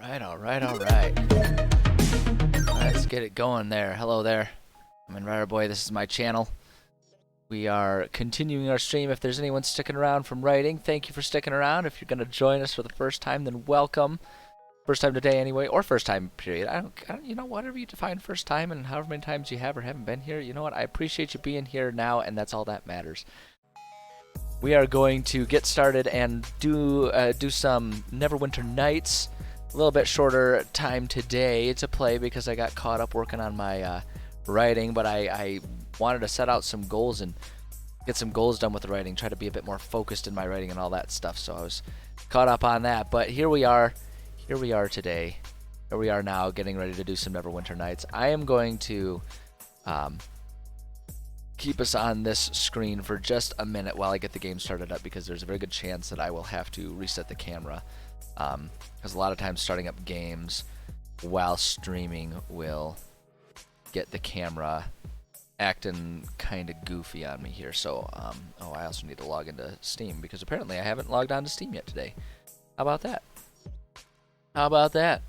Alright. Let's get it going there. Hello there. I'm Inrider Boy. This is my channel. We are continuing our stream. If there's anyone sticking around from writing, thank you for sticking around. If you're going to join us for the first time, then welcome. First time today anyway, or first time period. I don't, you know, whatever you define first time and however many times you have or haven't been here, you know what? I appreciate you being here now, and that's all that matters. We are going to get started and do some Neverwinter nights. A little bit shorter time today to play because I got caught up working on my writing, but I wanted to set out some goals and get some goals done with the writing, try to be a bit more focused in my writing and all that stuff, so I was caught up on that. But here we are today. Here we are now getting ready to do some Neverwinter nights. I am going to keep us on this screen for just a minute while I get the game started up, because there's a very good chance that I will have to reset the camera. Because a lot of times starting up games while streaming will get the camera acting kind of goofy on me here. So, oh, I also need to log into Steam, because apparently I haven't logged on to Steam yet today. How about that? How about that?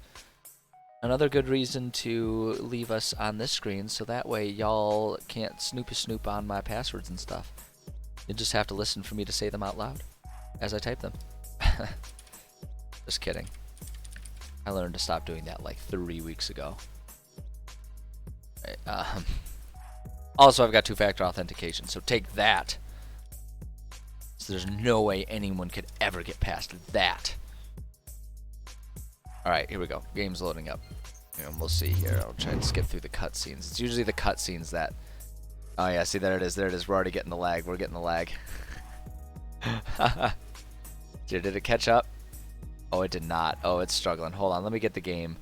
Another good reason to leave us on this screen, so that way y'all can't snoop on my passwords and stuff. You just have to listen for me to say them out loud as I type them. Just kidding. I learned to stop doing that like 3 weeks ago. Also, I've got two-factor authentication, so take that. So there's no way anyone could ever get past that. Alright, here we go. Game's loading up. And we'll see here. I'll try and skip through the cutscenes. It's usually the cutscenes that... Oh yeah, see, there it is. There it is. We're already getting the lag. We're getting the lag. Did it catch up? Oh, it did not. Oh, it's struggling. Hold on. Let me get the game.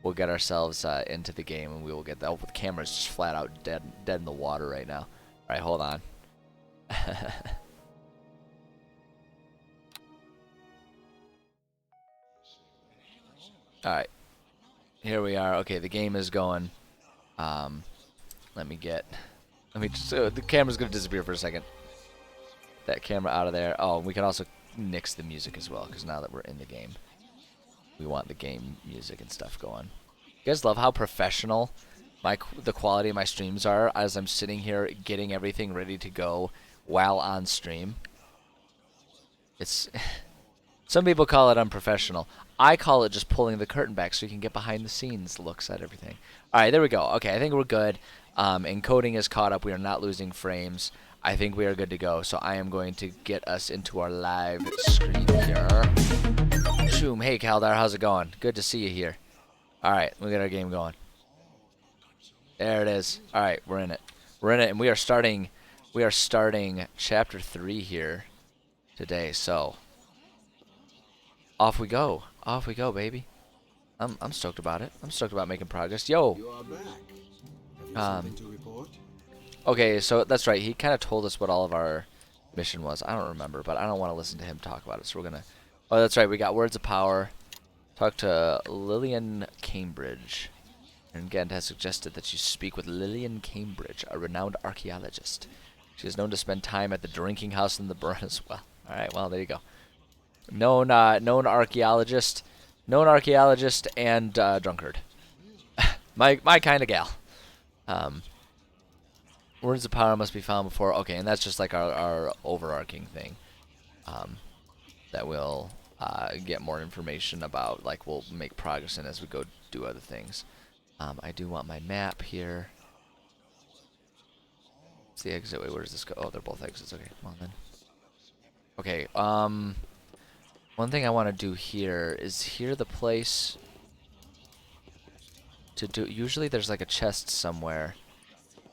We'll get ourselves into the game, and we will get that. Oh, the camera's just flat out dead in the water right now. Alright, hold on. Alright. Here we are. Okay, the game is going. Let me just, the camera's gonna disappear for a second. That camera out of there. Oh, we can also nix the music as well, because now that we're in the game, we want the game music and stuff going. You guys love how professional the quality of my streams are as I'm sitting here getting everything ready to go while on stream. It's some people call it unprofessional. I call it just pulling the curtain back so you can get behind the scenes looks at everything. Alright, there we go. Okay, I think we're good. Encoding is caught up. We are not losing frames. I think we are good to go. So I am going to get us into our live screen here. Shoom. Hey, Kaldar, how's it going? Good to see you here. Alright, we got our game going. There it is. Alright, we're in it. We're in it, and we are starting chapter 3 here today, so off we go. Off we go, baby. I'm stoked about it. I'm stoked about making progress. Yo! You are back. Have you something to report? Okay, so that's right. He kind of told us what all of our mission was. I don't remember, but I don't want to listen to him talk about it, so we're gonna... Oh, that's right. We got Words of Power. Talk to Lillian Cambridge. And Gant has suggested that you speak with Lillian Cambridge, a renowned archaeologist. She is known to spend time at the drinking house in the burn as well. Alright, well, there you go. Known archaeologist and drunkard. my kind of gal. Words of Power must be found before... Okay, and that's just like our overarching thing. That we'll get more information about, like we'll make progress in as we go do other things. I do want my map here. It's the exit. Wait, where does this go? Oh, they're both exits. Okay, come on then. Okay, one thing I want to do here is the place to do... Usually there's like a chest somewhere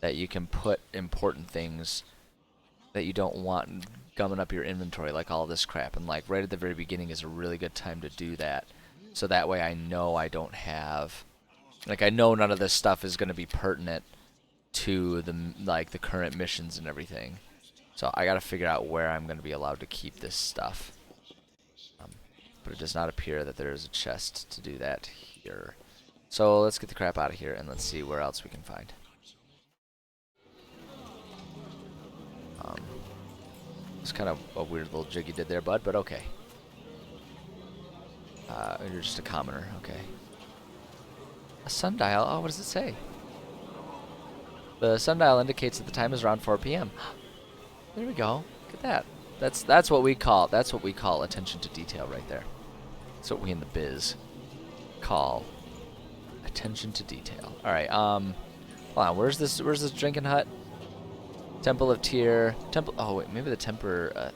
that you can put important things that you don't want gumming up your inventory, like all this crap. And like right at the very beginning is a really good time to do that. So that way I know I don't have... Like I know none of this stuff is going to be pertinent to the current missions and everything. So I got to figure out where I'm going to be allowed to keep this stuff. But it does not appear that there is a chest to do that here. So let's get the crap out of here and let's see where else we can find. It's kind of a weird little jig you did there, bud, but okay. You're just a commoner. Okay. A sundial. Oh, what does it say? The sundial indicates that the time is around 4 p.m. There we go. Look at that. That's what we call attention to detail right there. That's what we in the biz call attention to detail. All right. Hold on. Where's this drinking hut? Temple of Tyr. Temple. Oh wait, maybe the temperature.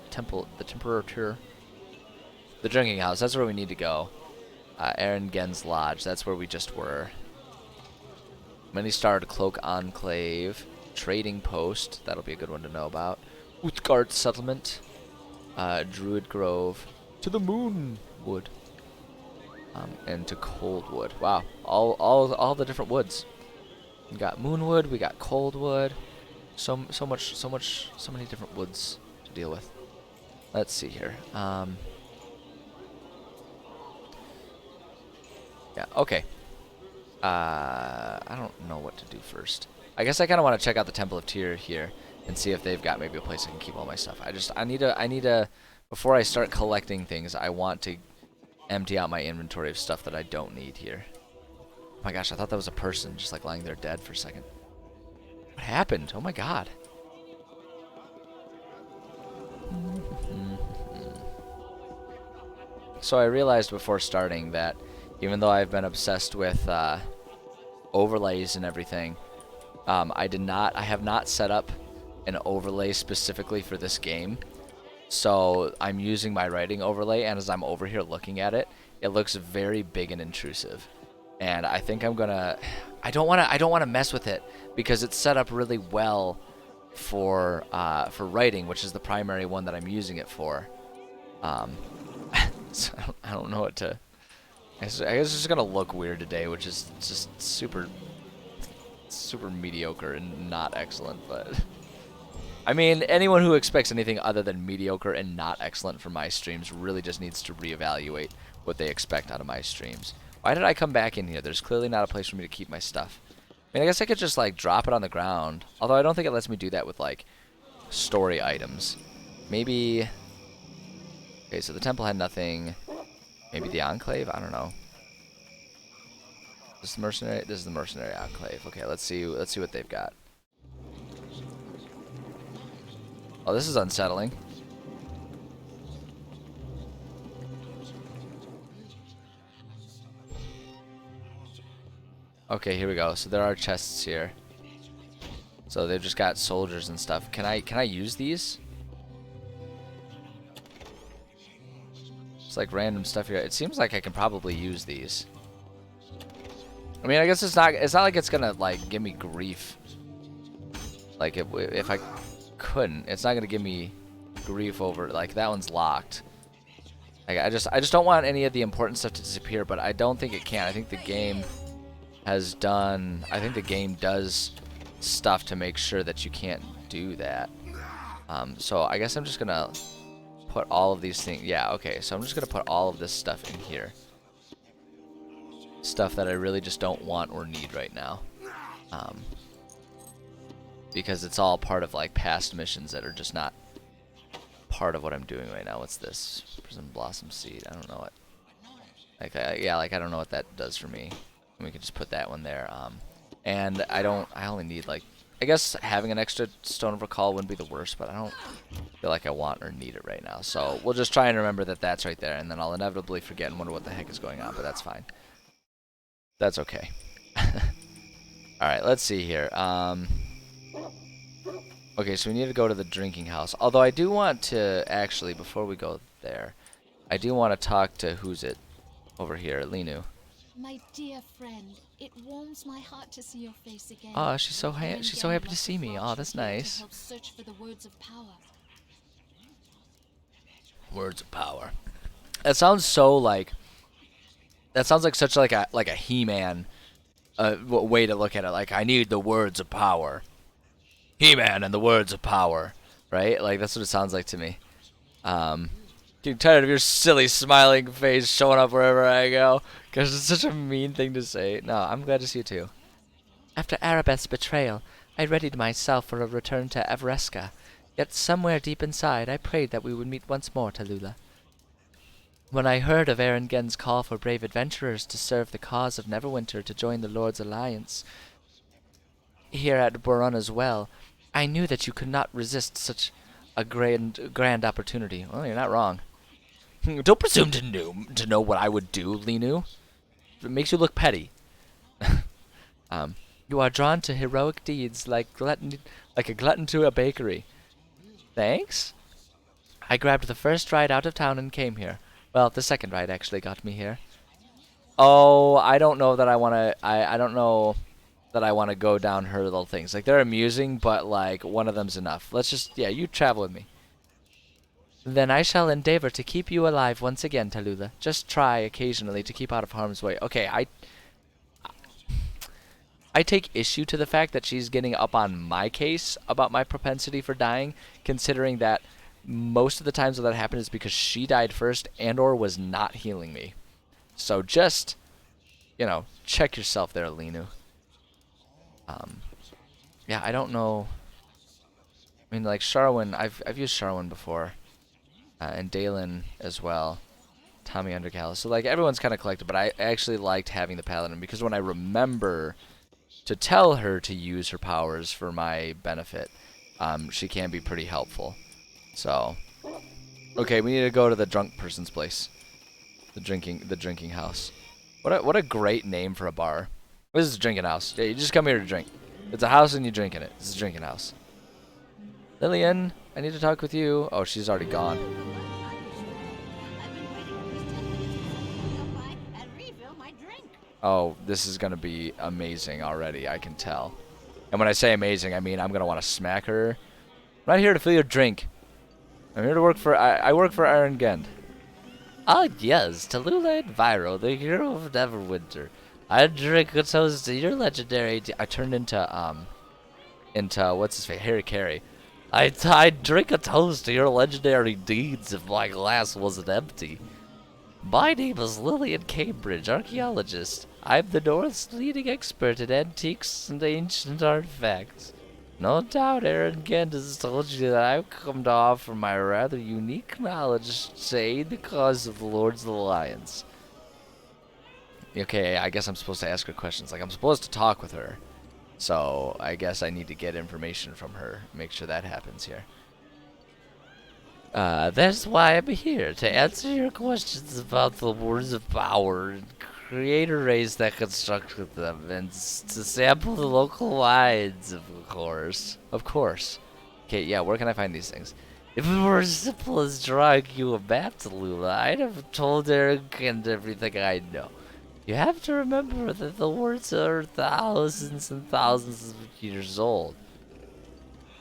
The drinking house. That's where we need to go. Aaron Gen's lodge. That's where we just were. Many-starred Cloak Enclave. Trading post. That'll be a good one to know about. Utgard settlement. Druid Grove. To the Moon Wood. And to Coldwood. Wow. All the different woods. We got Moonwood. We got Coldwood. So many different woods to deal with. Let's see here. Yeah, okay. I don't know what to do first. I guess I kind of want to check out the Temple of Tyr here and see if they've got maybe a place I can keep all my stuff. I need to before I start collecting things, I want to empty out my inventory of stuff that I don't need here. Oh my gosh, I thought that was a person just like lying there dead for a second. What happened? Oh my god. So I realized before starting that even though I've been obsessed with overlays and everything, I have not set up an overlay specifically for this game. So I'm using my writing overlay, and as I'm over here looking at it, it looks very big and intrusive. And I think I'm gonna. I don't wanna mess with it because it's set up really well for writing, which is the primary one that I'm using it for. So I don't know what to. I guess it's just gonna look weird today, which is just super mediocre and not excellent. But I mean, anyone who expects anything other than mediocre and not excellent from my streams really just needs to reevaluate what they expect out of my streams. Why did I come back in here? There's clearly not a place for me to keep my stuff. I mean, I guess I could just like drop it on the ground. Although I don't think it lets me do that with like story items. Maybe. Okay, so the temple had nothing. Maybe the Enclave? I don't know. This is the Mercenary. This is the Mercenary Enclave. Okay, let's see what they've got. Oh, this is unsettling. Okay, here we go. So there are chests here. So they've just got soldiers and stuff. Can I use these? It's like random stuff here. It seems like I can probably use these. I mean, I guess it's not like it's gonna like give me grief. Like if I couldn't, it's not gonna give me grief over like that one's locked. Like I just don't want any of the important stuff to disappear, but I don't think it can. I think the game has done. I think the game does stuff to make sure that you can't do that. So I guess I'm just gonna put all of these things. Yeah, okay. So I'm just gonna put all of this stuff in here. Stuff that I really just don't want or need right now. Because it's all part of like past missions that are just not part of what I'm doing right now. What's this? Prism Blossom Seed. I don't know what. Like I don't know what that does for me. And we can just put that one there. And I only need like, I guess having an extra Stone of Recall wouldn't be the worst, but I don't feel like I want or need it right now. So we'll just try and remember that that's right there, and then I'll inevitably forget and wonder what the heck is going on, but that's fine. That's okay. Alright, let's see here. Okay, so we need to go to the drinking house. Although I do want to, actually, before we go there, I do want to talk to, who's it? Over here, Linu. My dear friend, it warms my heart to see your face again. Oh, she's so happy to see me. Oh, that's nice. Search for the words of power. Words of power. That sounds so like. That sounds like such like a He-Man way to look at it. Like I need the words of power. He-Man and the words of power, right? Like that's what it sounds like to me. Getting tired of your silly smiling face showing up wherever I go, because it's such a mean thing to say. No, I'm glad to see you too. After Arabeth's betrayal, I readied myself for a return to Evreska. Yet somewhere deep inside, I prayed that we would meet once more, Tallulah. When I heard of Erengen's call for brave adventurers to serve the cause of Neverwinter to join the Lord's Alliance here at Boron as well, I knew that you could not resist such a grand opportunity. Well, you're not wrong. Don't presume to know what I would do, Linu. It makes you look petty. You are drawn to heroic deeds like a glutton to a bakery. Thanks. I grabbed the first ride out of town and came here. Well, the second ride actually got me here. Oh, I don't know that I want to. I don't know that I want to go down her little things. Like, they're amusing, but like one of them's enough. Let's just, yeah, you travel with me. Then I shall endeavor to keep you alive once again, Tallulah. Just try occasionally to keep out of harm's way. Okay, I take issue to the fact that she's getting up on my case about my propensity for dying, considering that most of the times that happened is because she died first and or was not healing me. So just, check yourself there, Linu. Yeah, I don't know. I mean, like, Sharwin, I've used Sharwin before. And Dalen as well. Tommy Undergall. So, like, everyone's kind of collected, but I actually liked having the Paladin because when I remember to tell her to use her powers for my benefit, she can be pretty helpful. So, okay, we need to go to the drunk person's place. The drinking house. What a great name for a bar. This is a drinking house. Yeah, you just come here to drink. It's a house and you drink in it. This is a drinking house. Lillian, I need to talk with you. Oh, she's already gone. Oh, this is going to be amazing already, I can tell. And when I say amazing, I mean I'm going to want to smack her. I'm not here to fill your drink. I'm here to work for... I work for Iron Gend. Ah, yes, Tallulah and Vyro, the hero of Neverwinter. I drink a toast to your legendary... I turned into, what's his face? Harry Carey. I drink a toast to your legendary deeds if my glass wasn't empty. My name is Lillian Cambridge, archaeologist. I'm the North's leading expert in antiques and ancient artifacts. No doubt Aaron Gend has told you that I've come to offer my rather unique knowledge to aid the cause of the Lord's Alliance. Okay, I guess I'm supposed to ask her questions. Like, I'm supposed to talk with her. So, I guess I need to get information from her. Make sure that happens here. That's why I'm here, to answer your questions about the words of power and creator race that constructed them, and to sample the local wines, of course. Of course. Okay, yeah, where can I find these things? If it were as simple as drawing you a map, Tallulah, I'd have told Eric and everything I know. You have to remember that the words are thousands and thousands of years old.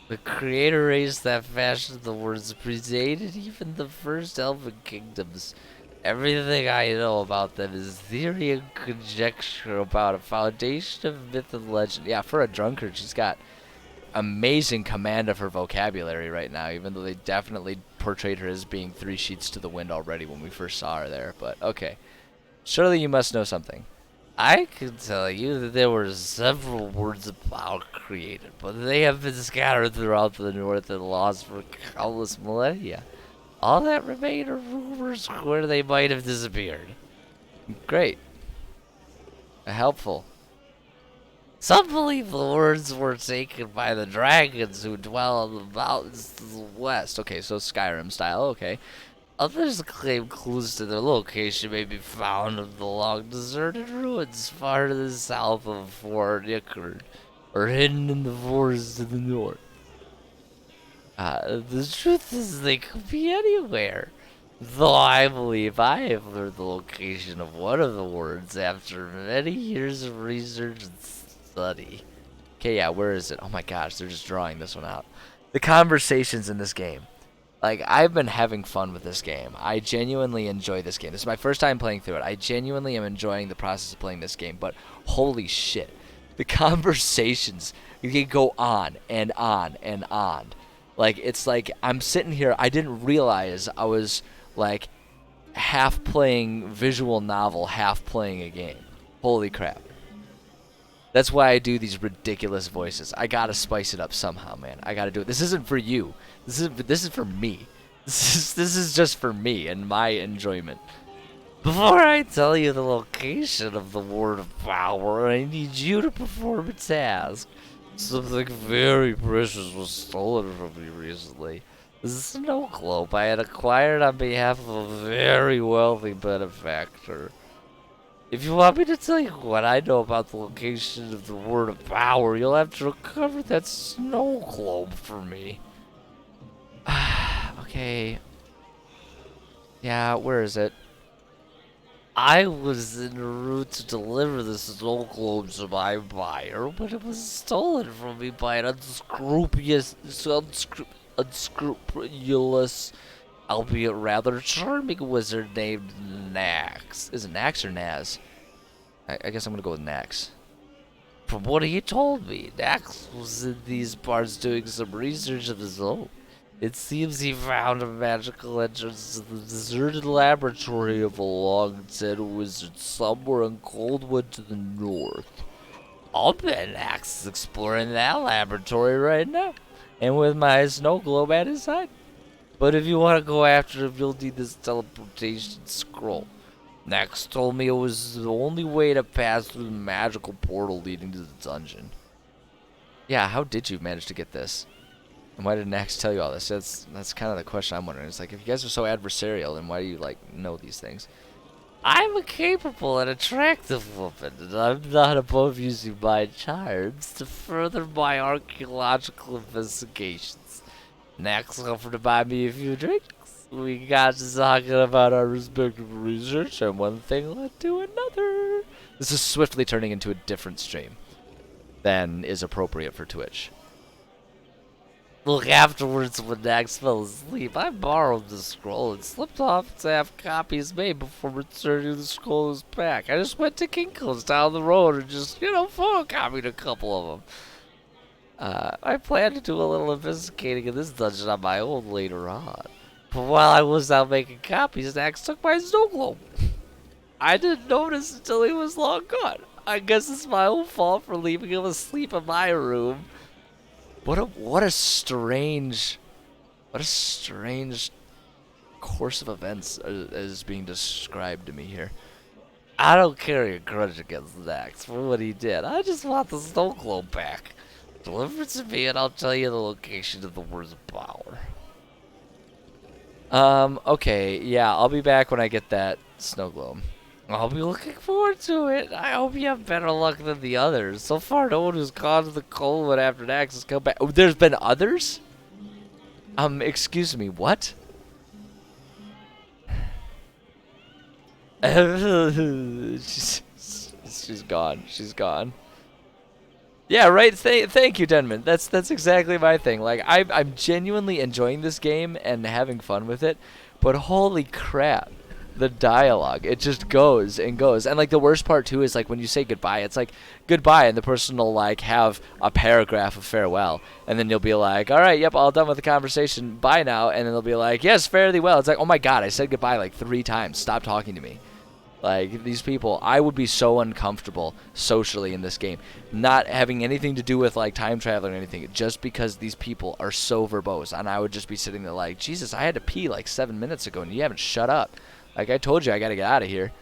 The creator race that fashioned the words predated even the first elven kingdoms. Everything I know about them is theory and conjecture about a foundation of myth and legend. Yeah, for a drunkard, she's got amazing command of her vocabulary right now, even though they definitely portrayed her as being 3 sheets to the wind already when we first saw her there. But, okay. Surely you must know something. I can tell you that there were several words of power created, but they have been scattered throughout the north and lost for countless millennia. All that remain are rumors where they might have disappeared. Great. Helpful. Some believe the words were taken by the dragons who dwell on the mountains to the west. Okay, so Skyrim style, okay. Others claim clues to their location may be found in the long deserted ruins far to the south of Fort Ickard, or hidden in the forest to the north. The truth is they could be anywhere, though I believe I have learned the location of one of the words after many years of research and study. Okay, yeah, where is it? Oh my gosh, they're just drawing this one out. The conversations in this game. Like, I've been having fun with this game. I genuinely enjoy this game. This is my first time playing through it. I genuinely am enjoying the process of playing this game, but holy shit. The conversations, you can go on and on and on. Like, it's like, I'm sitting here, I didn't realize I was, like, half playing visual novel, half playing a game. Holy crap. That's why I do these ridiculous voices. I gotta spice it up somehow, man. I gotta do it. This isn't for you. This is for me. This is just for me and my enjoyment. Before I tell you the location of the Word of Power, I need you to perform a task. Something very precious was stolen from me recently. This is a snow globe I had acquired on behalf of a very wealthy benefactor. If you want me to tell you what I know about the location of the Word of Power, you'll have to recover that snow globe for me. Okay. Yeah, where is it? I was en route to deliver the snow globe to my buyer, but it was stolen from me by an unscrupulous, albeit rather charming wizard named Nax. Is it Nax or Naz? I guess I'm gonna go with Nax. From what he told me, Nax was in these parts doing some research of his own. It seems he found a magical entrance to the deserted laboratory of a long-dead wizard somewhere in Coldwood to the north. I'll bet Axe is exploring that laboratory right now, and with my snow globe at his side. But if you want to go after him, you'll need this teleportation scroll. Nax told me it was the only way to pass through the magical portal leading to the dungeon. Yeah, how did you manage to get this? And why did Nax tell you all this? That's kind of the question I'm wondering. It's like, if you guys are so adversarial, then why do you, like, know these things? I'm a capable and attractive woman, and I'm not above using my charms to further my archaeological investigations. Nax offered to buy me a few drinks. We got to talking about our respective research, and one thing led to another. This is swiftly turning into a different stream than is appropriate for Twitch. Look, afterwards, when Nax fell asleep, I borrowed the scroll and slipped off to have copies made before returning the scrolls back. I just went to Kinko's down the road and just, photocopied a couple of them. I plan to do a little investigating in this dungeon on my own later on. But while I was out making copies, Nax took my snow globe. I didn't notice until he was long gone. I guess it's my own fault for leaving him asleep in my room. What a strange course of events is being described to me here. I don't carry a grudge against Nax for what he did. I just want the snow globe back. Deliver it to me and I'll tell you the location of the Words of Power. Okay, yeah, I'll be back when I get that snow globe. I'll be looking forward to it. I hope you have better luck than the others. So far, no one who's gone to the Coldwood after Nax has come back. Oh, there's been others? Excuse me, what? she's gone. She's gone. Yeah, right. Thank you, Denman. That's exactly my thing. Like, I'm genuinely enjoying this game and having fun with it, but holy crap. The dialogue, it just goes and goes. And like the worst part too is like when you say goodbye, it's like goodbye and the person will like have a paragraph of farewell and then you'll be like, all right, yep, all done with the conversation, bye now. And then they'll be like, yes, fare thee well. It's like, oh my god, I said goodbye like 3 times, stop talking to me. Like, these people, I would be so uncomfortable socially in this game, not having anything to do with like time traveling or anything, just because these people are so verbose. And I would just be sitting there like, Jesus, I had to pee like 7 minutes ago and you haven't shut up. Like, I told you, I gotta get out of here.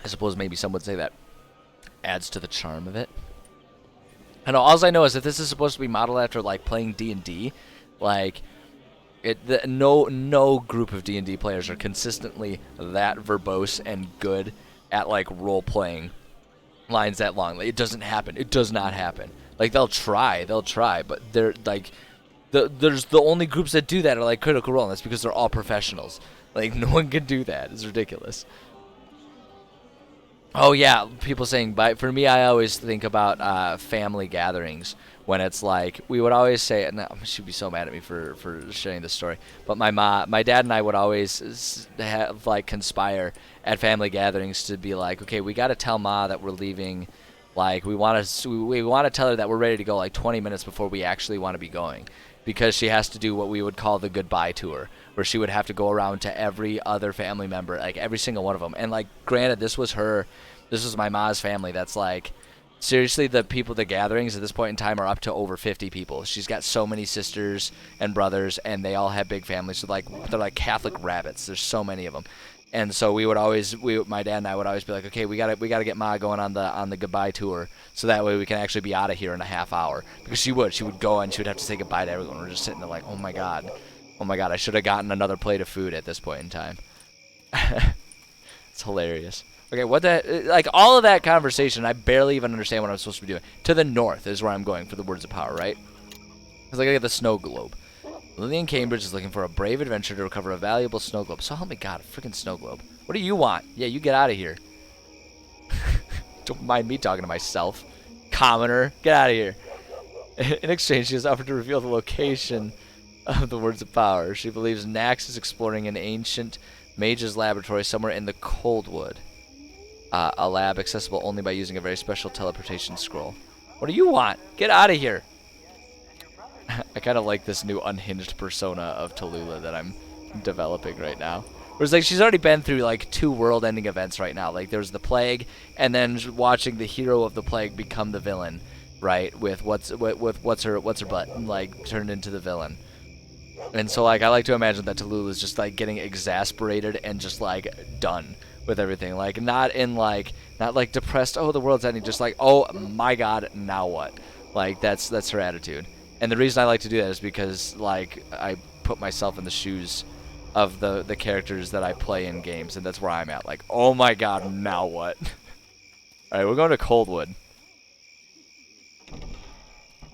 I suppose maybe some would say that adds to the charm of it. I know, all I know is that this is supposed to be modeled after, like, playing D&D. Like, no group of D&D players are consistently that verbose and good at, like, role-playing lines that long. Like, it doesn't happen. It does not happen. Like, they'll try, but they're, like... There's the only groups that do that are like Critical Role, and that's because they're all professionals. Like, no one can do that. It's ridiculous. Oh yeah, people saying bye. For me, I always think about family gatherings when it's like we would always say, and she'd be so mad at me for sharing this story. But my dad and I would always have like conspire at family gatherings to be like, okay, we got to tell Ma that we're leaving. Like we want to tell her that we're ready to go like 20 minutes before we actually want to be going. Because she has to do what we would call the goodbye tour, where she would have to go around to every other family member, like every single one of them. And like, granted, this was my ma's family. That's like Seriously, the gatherings at this point in time are up to over 50 people. She's got so many sisters and brothers, and they all have big families. So they're like Catholic rabbits. There's so many of them, and so my dad and I would always be like, okay, we gotta get Ma going on the goodbye tour, so that way we can actually be out of here in a half hour. Because she would go and she would have to say goodbye to everyone. We're just sitting there like, oh my god, I should have gotten another plate of food at this point in time. It's hilarious. Okay, like all of that conversation, I barely even understand what I'm supposed to be doing. To the north is where I'm going for the words of power, right? Because I gotta get the snow globe. Lillian Cambridge is looking for a brave adventurer to recover a valuable snow globe. So help me God, a freaking snow globe. What do you want? Yeah, you get out of here. Don't mind me talking to myself. Commoner, get out of here. In exchange, she has offered to reveal the location of the words of power. She believes Nax is exploring an ancient mage's laboratory somewhere in the Coldwood. A lab accessible only by using a very special teleportation scroll. What do you want? Get out of here. I kind of like this new unhinged persona of Tallulah that I'm developing right now. Whereas like she's already been through like 2 world-ending events right now. Like there's the plague, and then watching the hero of the plague become the villain, right? With what's her butt like turned into the villain. And so like I like to imagine that Tallulah is just like getting exasperated and just like done with everything, like not like depressed, oh the world's ending, just like, oh my god, now what? Like that's her attitude. And the reason I like to do that is because like I put myself in the shoes of the characters that I play in games, and that's where I'm at, like, oh my god, now what? Alright, we're going to Coldwood.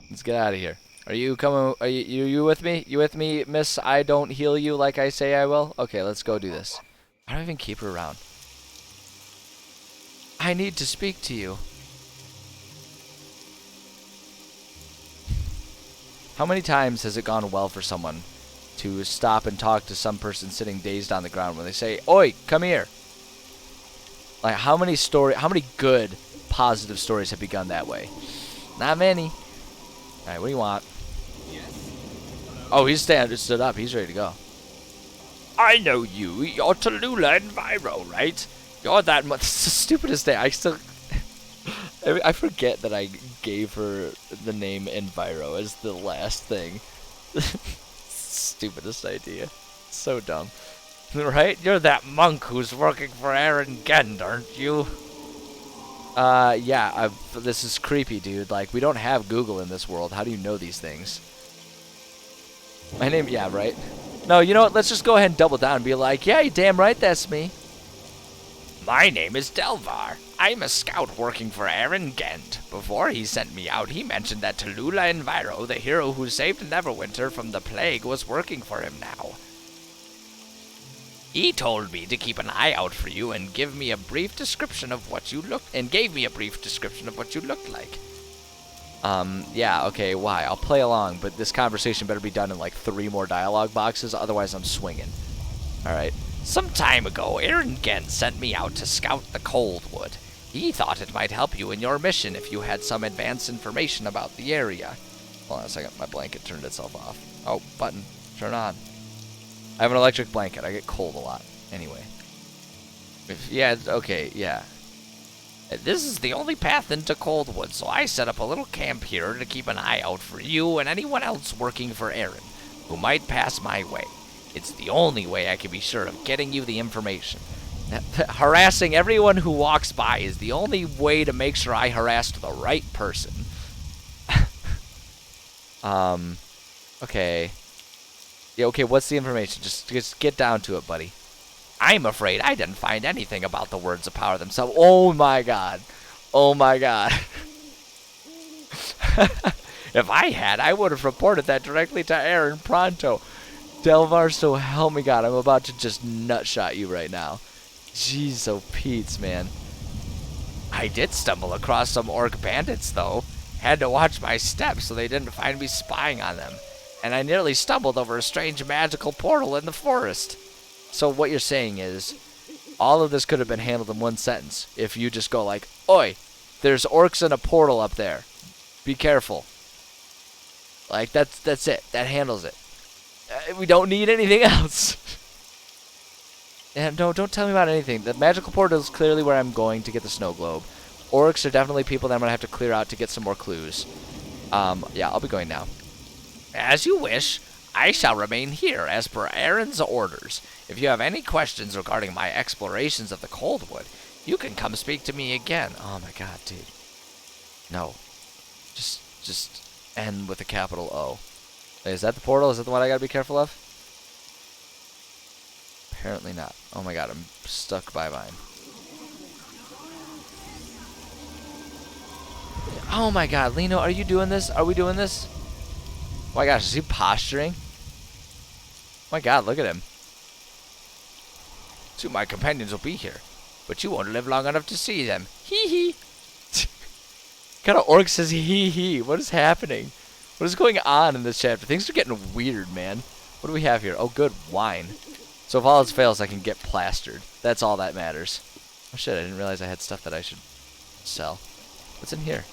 Let's get out of here. Are you coming? Are you with me? You with me, miss? I don't heal you like I say I will? Okay, let's go do this. I don't even keep her around. I need to speak to you. How many times has it gone well for someone to stop and talk to some person sitting dazed on the ground when they say, "Oi, come here"? Like how many good positive stories have begun that way? Not many. All right, what do you want? Oh, he's stood up. He's ready to go. I know you. You're Tallulah and Viro, right? You're that much. It's the stupidest thing. I forget that I gave her the name Enviro as the last thing. Stupidest idea. So dumb. Right? You're that monk who's working for Aaron Gend, aren't you? Yeah. This is creepy, dude. Like, we don't have Google in this world. How do you know these things? My name, yeah, right? No, you know what? Let's just go ahead and double down and be like, yeah, you damn right, that's me. My name is Delvar. I'm a scout working for Aaron Gent. Before he sent me out, he mentioned that Tallulah Enviro, the hero who saved Neverwinter from the plague, was working for him now. He told me to keep an eye out for you and gave me a brief description of what you looked like. Yeah, okay, why? I'll play along, but this conversation better be done in like 3 more dialogue boxes, otherwise I'm swinging. Alright. Some time ago, Aaron Gent sent me out to scout the Coldwood. He thought it might help you in your mission if you had some advanced information about the area. Hold on a second, my blanket turned itself off. Oh, button. Turn on. I have an electric blanket. I get cold a lot. Anyway. Yeah, okay, yeah. This is the only path into Coldwood, so I set up a little camp here to keep an eye out for you and anyone else working for Aaron who might pass my way. It's the only way I can be sure of getting you the information. Harassing everyone who walks by is the only way to make sure I harassed the right person. Okay. Yeah, okay, what's the information? Just get down to it, buddy. I'm afraid I didn't find anything about the words of power themselves. Oh my god. Oh my god. If I had, I would have reported that directly to Aaron pronto. Delvar, so help me God, I'm about to just nutshot you right now. Jeez, oh Pete's, man. I did stumble across some orc bandits, though. Had to watch my steps so they didn't find me spying on them. And I nearly stumbled over a strange magical portal in the forest. So what you're saying is, all of this could have been handled in one sentence if you just go like, "Oi, there's orcs in a portal up there. Be careful." Like, that's it. That handles it. We don't need anything else. And no, don't tell me about anything. The magical portal is clearly where I'm going to get the snow globe. orcs are definitely people that I'm gonna have to clear out to get some more clues. Yeah, I'll be going now. As you wish. I shall remain here as per Aaron's orders. If you have any questions regarding my explorations of the Coldwood, you can come speak to me again. Oh my god, dude. No. Just end with a capital O. Wait, is that the portal? Is that the one I gotta be careful of? Apparently not. Oh my god, I'm stuck by vine. Oh my god, Lino, are you doing this? Are we doing this? Oh my gosh, is he posturing? Oh my god, look at him. Soon my companions will be here, but you won't live long enough to see them. Hee hee. What kind of orc says hee hee? What is happening? What is going on in this chapter? Things are getting weird, man. What do we have here? Oh, good, wine. So if all else fails, I can get plastered. That's all that matters. Oh shit, I didn't realize I had stuff that I should sell. What's in here?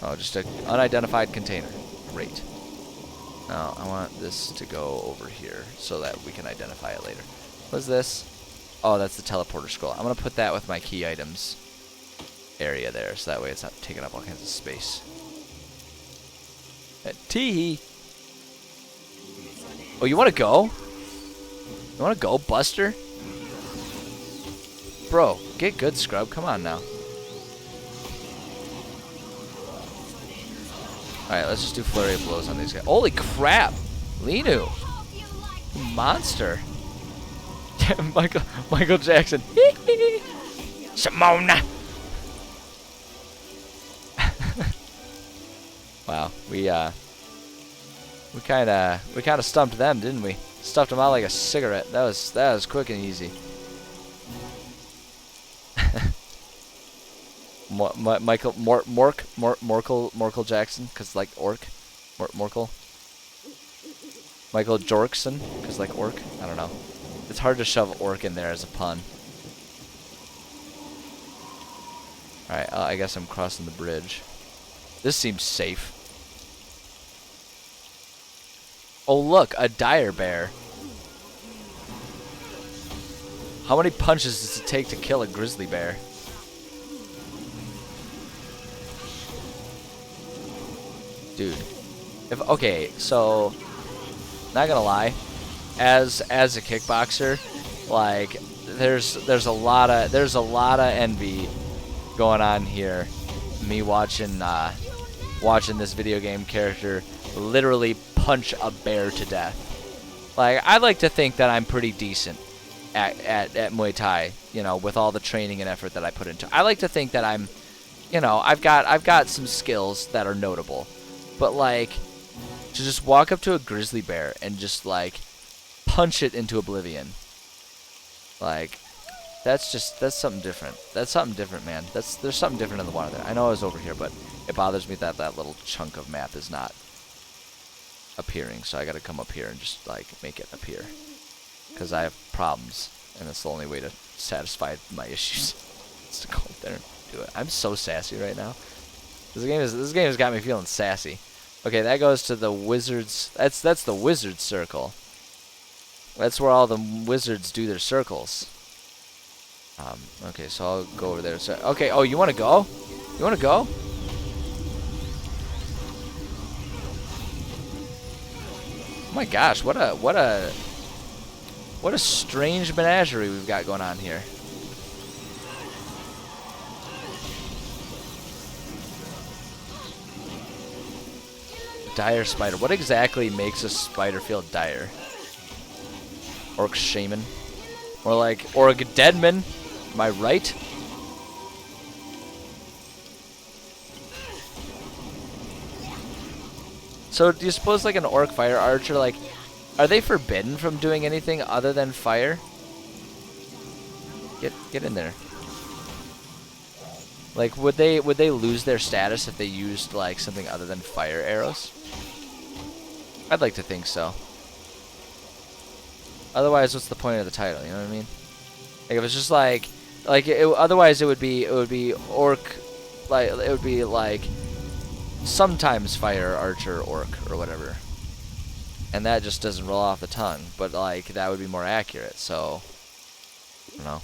Oh, just an unidentified container. Great. Now, I want this to go over here so that we can identify it later. What's this? Oh, that's the teleporter scroll. I'm going to put that with my key items area there, so that way it's not taking up all kinds of space. Tee-hee! Oh, you want to go? You want to go, Buster? Bro, get good, scrub. Come on now. Alright, let's just do flurry of blows on these guys. Holy crap! Linu! Monster! Michael Jackson. Simona! Wow, we kinda stumped them, didn't we? Stuffed them out like a cigarette. That was quick and easy. Morkel Jackson, cause like orc. Morkel. Michael Jorkson, cause like orc. I don't know. It's hard to shove orc in there as a pun. All right, I guess I'm crossing the bridge. This seems safe. Oh look, a dire bear. How many punches does it take to kill a grizzly bear? Dude. Okay, so not gonna lie, as a kickboxer, like there's a lot of envy going on here. Me watching this video game character literally punch a bear to death. Like, I like to think that I'm pretty decent at Muay Thai, you know, with all the training and effort that I put into it. I like to think that I'm, you know, I've got some skills that are notable. But like, to just walk up to a grizzly bear and just like punch it into oblivion, like, that's something different. That's something different, man. There's something different in the water there. I know I was over here, but it bothers me that that little chunk of map is not appearing. So I got to come up here and just like make it appear, because I have problems, and that's the only way to satisfy my issues. Is to go up there and do it. I'm so sassy right now. This game has got me feeling sassy. Okay, that goes to the wizards. That's the wizard circle. That's where all the wizards do their circles. Okay, so I'll go over there. So, okay, oh, you want to go? You want to go? Oh my gosh, what a strange menagerie we've got going on here. Dire spider. What exactly makes a spider feel dire? Orc shaman. Or like Orc deadman. Am I right? So do you suppose like an orc fire archer, like, are they forbidden from doing anything other than fire? Get in there. Like, would they lose their status if they used like something other than fire arrows? I'd like to think so. Otherwise, what's the point of the title? You know what I mean? Like, if it's just like otherwise it would be orc, like it would be like sometimes fire archer orc or whatever, and that just doesn't roll off the tongue. But like that would be more accurate. So I don't know.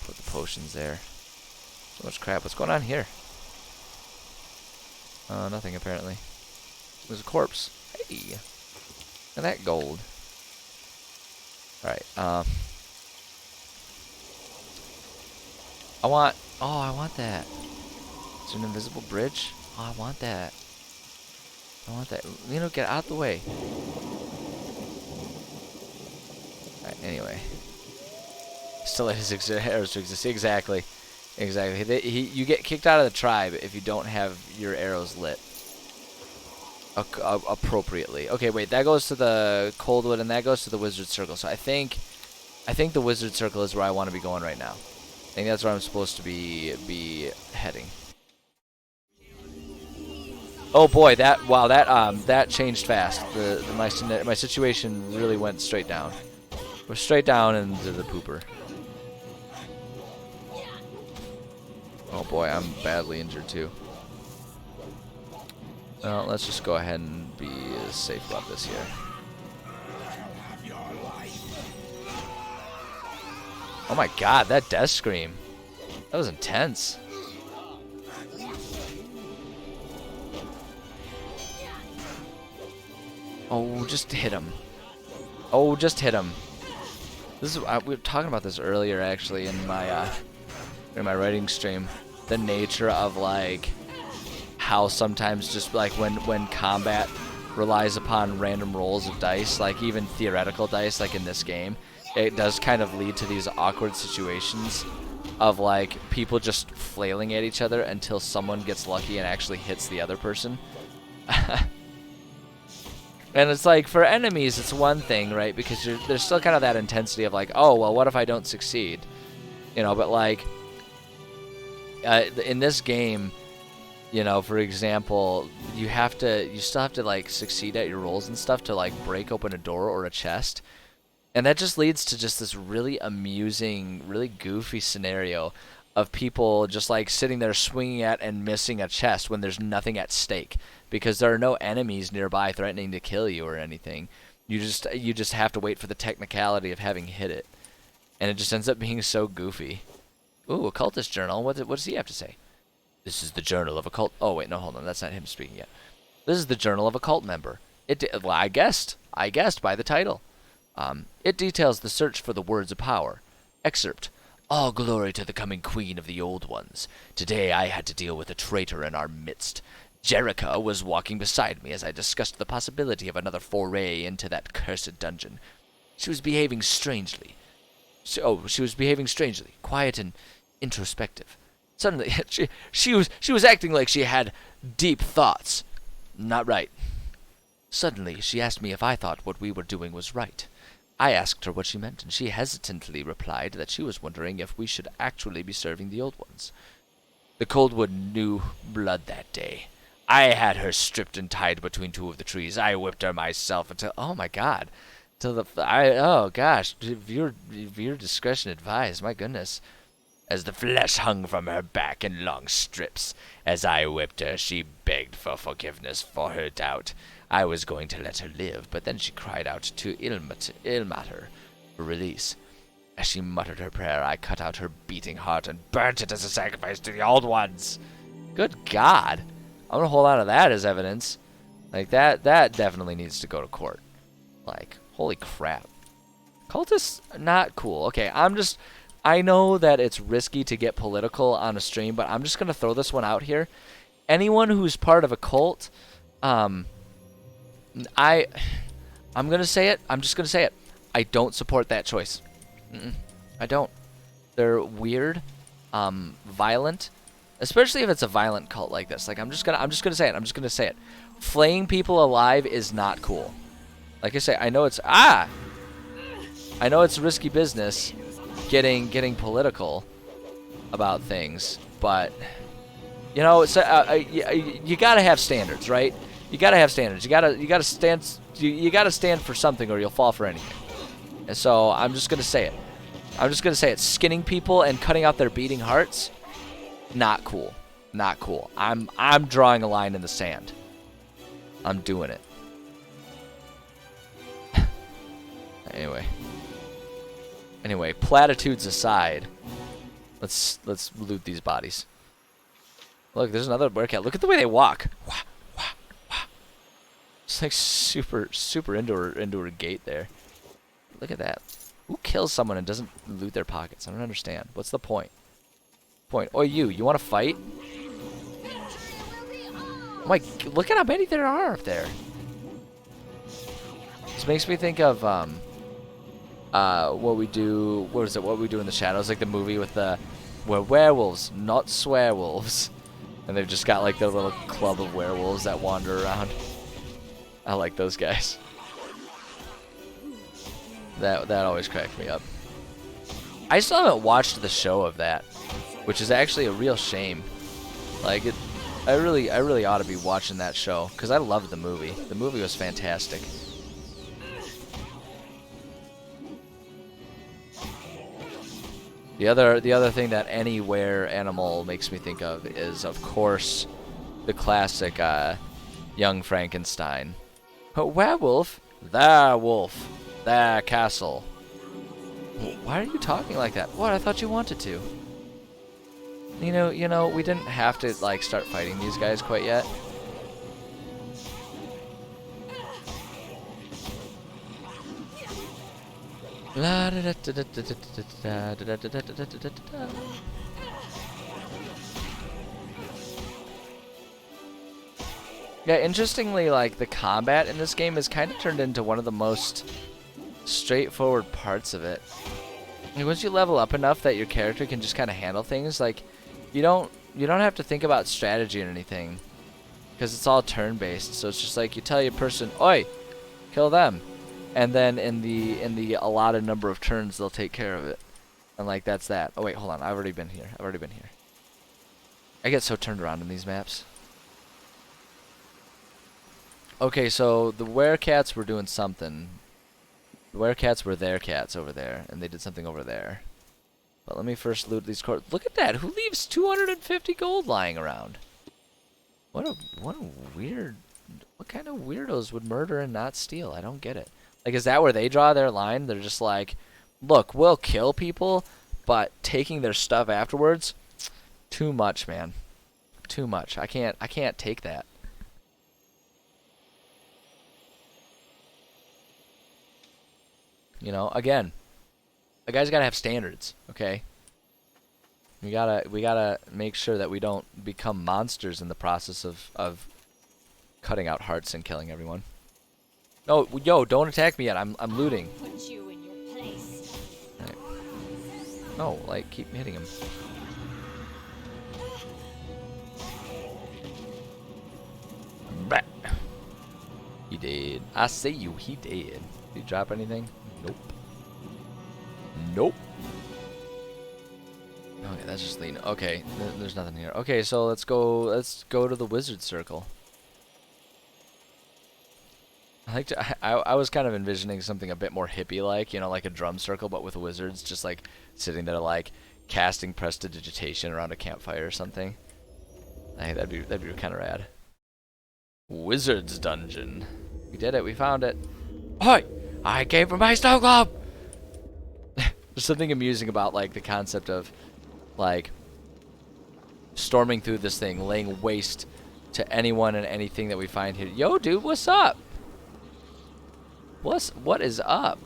Put the potions there. So much crap. What's going on here? Nothing apparently. There's a corpse. Hey! Look at that gold. Alright, I want that. Is there an invisible bridge? Oh, I want that. I want that. You know, get out the way. Alright, anyway. Still let his arrows to exist. Exactly. Exactly. You get kicked out of the tribe if you don't have your arrows lit appropriately. Okay, wait. That goes to the Coldwood, and that goes to the Wizard Circle. So I think the Wizard Circle is where I want to be going right now. I think that's where I'm supposed to be heading. Oh boy, that changed fast. My situation really went straight down. We're straight down into the pooper. Oh boy, I'm badly injured too. Well, let's just go ahead and be safe about this here. Oh my god, that death scream. That was intense. Oh, just hit him. Oh, just hit him. This is we were talking about this earlier actually in my writing stream. The nature of like how sometimes just like when combat relies upon random rolls of dice, like even theoretical dice, like in this game, it does kind of lead to these awkward situations of like people just flailing at each other until someone gets lucky and actually hits the other person. And it's like for enemies it's one thing, right? Because there's still kind of that intensity of like, oh well, what if I don't succeed? You know, but like in this game, you know, for example, you still have to like succeed at your rolls and stuff to like break open a door or a chest. And that just leads to just this really amusing, really goofy scenario of people just like sitting there swinging at and missing a chest when there's nothing at stake because there are no enemies nearby threatening to kill you or anything. You just have to wait for the technicality of having hit it. And it just ends up being so goofy. Ooh, Occultist Journal. What does he have to say? This is the Journal of a Cult. Oh wait, no, hold on. That's not him speaking yet. This is the Journal of a Cult Member. Well, I guessed by the title. It details the search for the words of power. Excerpt. All glory to the coming queen of the old ones. Today I had to deal with a traitor in our midst. Jerica was walking beside me as I discussed the possibility of another foray into that cursed dungeon. She was behaving strangely. She was behaving strangely, quiet and introspective. Suddenly, she was acting like she had deep thoughts. Not right. Suddenly, she asked me if I thought what we were doing was right. I asked her what she meant, and she hesitantly replied that she was wondering if we should actually be serving the old ones. The Coldwood knew blood that day. I had her stripped and tied between two of the trees. I whipped her myself until, oh my god, oh gosh, viewer discretion advised, my goodness. As the flesh hung from her back in long strips. As I whipped her, she begged for forgiveness for her doubt. I was going to let her live, but then she cried out to Ilmater for release. As she muttered her prayer, I cut out her beating heart and burnt it as a sacrifice to the old ones. Good God. I'm going to hold on to that as evidence. Like, that definitely needs to go to court. Like, holy crap. Cultists, not cool. Okay, I know that it's risky to get political on a stream, but I'm just going to throw this one out here. Anyone who's part of a cult, I'm going to say it. I'm just going to say it. I don't support that choice. I don't. They're weird, violent, especially if it's a violent cult like this. Like I'm just going to say it. I'm just going to say it. Flaying people alive is not cool. Like I say, I know it's risky business getting political about things, but you know, you got to have standards, right? You got to have standards. You got to stand for something or you'll fall for anything. And so I'm just going to say it. Skinning people and cutting out their beating hearts, not cool. Not cool. I'm drawing a line in the sand. I'm doing it. Anyway, platitudes aside, Let's loot these bodies. Look, there's another bearcat. Look at the way they walk. Wah, wah, wah. It's like super into her gait there. Look at that. Who kills someone and doesn't loot their pockets? I don't understand. What's the point? Oh, you want to fight? Oh my, look at how many there are up there. This makes me think of what we do. What is it? What we do in the shadows, like the movie with we're werewolves, not swearwolves, and they've just got like their little club of werewolves that wander around. I like those guys. That always cracked me up. I still haven't watched the show of that, which is actually a real shame. Like it, I really ought to be watching that show because I loved the movie. The movie was fantastic. The other thing that any were animal makes me think of is, of course, the classic Young Frankenstein. A werewolf? The wolf. The castle. Why are you talking like that? What? I thought you wanted to. You know, we didn't have to like start fighting these guys quite yet. Yeah, interestingly, like the combat in this game is kind of turned into one of the most straightforward parts of it. And once you level up enough that your character can just kind of handle things, like you don't have to think about strategy or anything, because it's all turn-based. So it's just like you tell your person, "Oi, kill them," and then in the allotted number of turns they'll take care of it. And like that's that. Oh wait, hold on. I've already been here. I get so turned around in these maps. Okay, so the werecats were doing something. The werecats were their cats over there, and they did something over there. But let me first loot these corpses. Look at that! Who leaves 250 gold lying around? What a weird... What kind of weirdos would murder and not steal? I don't get it. Like, is that where they draw their line? They're just like, look, we'll kill people, but taking their stuff afterwards? Too much, man. Too much. I can't take that. You know, again, a guy's gotta have standards, okay? We gotta make sure that we don't become monsters in the process of cutting out hearts and killing everyone. No, yo, don't attack me yet. I'm looting. Put you in your place. Right. No, like keep hitting him. Bah. He did. I see you. He did. Did he drop anything? Nope. Nope. Okay, that's just lean. Okay, there's nothing here. Okay, so let's go to the wizard circle. I was kind of envisioning something a bit more hippie-like, you know, like a drum circle, but with wizards just like sitting there, like casting prestidigitation around a campfire or something. Hey, that'd be kind of rad. Wizard's dungeon. We did it. We found it. Hi, I came from my snow globe. There's something amusing about like the concept of like storming through this thing, laying waste to anyone and anything that we find here. Yo, dude, what's up? What is up?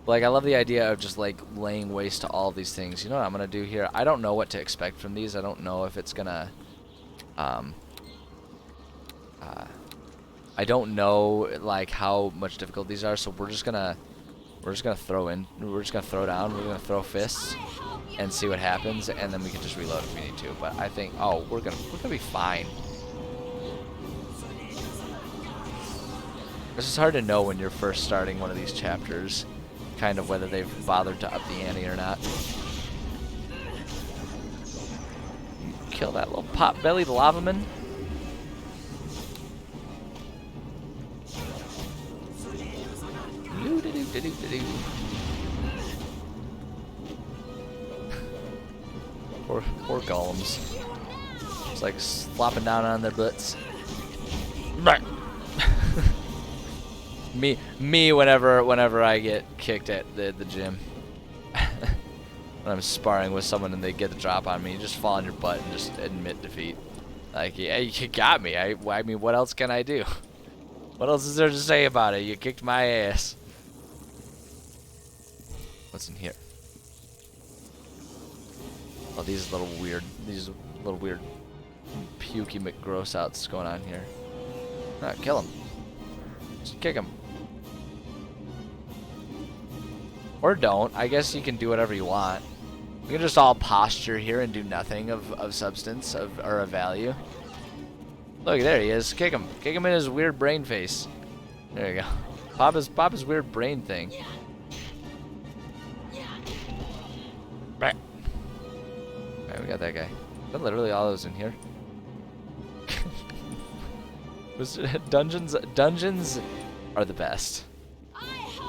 Like, I love the idea of just like laying waste to all of these things. You know what I'm gonna do here? I don't know what to expect from these. I don't know if it's gonna I don't know like how much difficult these are, so we're just gonna throw down, we're gonna throw fists and see what happens, and then we can just reload if we need to. But I think, oh, we're gonna be fine. It's just hard to know when you're first starting one of these chapters, kind of whether they've bothered to up the ante or not. Kill that little pot-bellied lavaman. Poor golems. It's like flopping down on their butts. me whenever I get kicked at the gym. when I'm sparring with someone and they get the drop on me. You just fall on your butt and just admit defeat. Like, yeah, you got me. I mean, what else can I do? What else is there to say about it? You kicked my ass. What's in here? Oh, these little weird pukey McGrossouts going on here. Ah, kill him. Just kick him. Or don't. I guess you can do whatever you want. You can just all posture here and do nothing of substance or of value. Look, there he is. Kick him. Kick him in his weird brain face. There you go. Pop his weird brain thing. Right. Alright, we got that guy. Is that literally all that was in here? Dungeons are the best.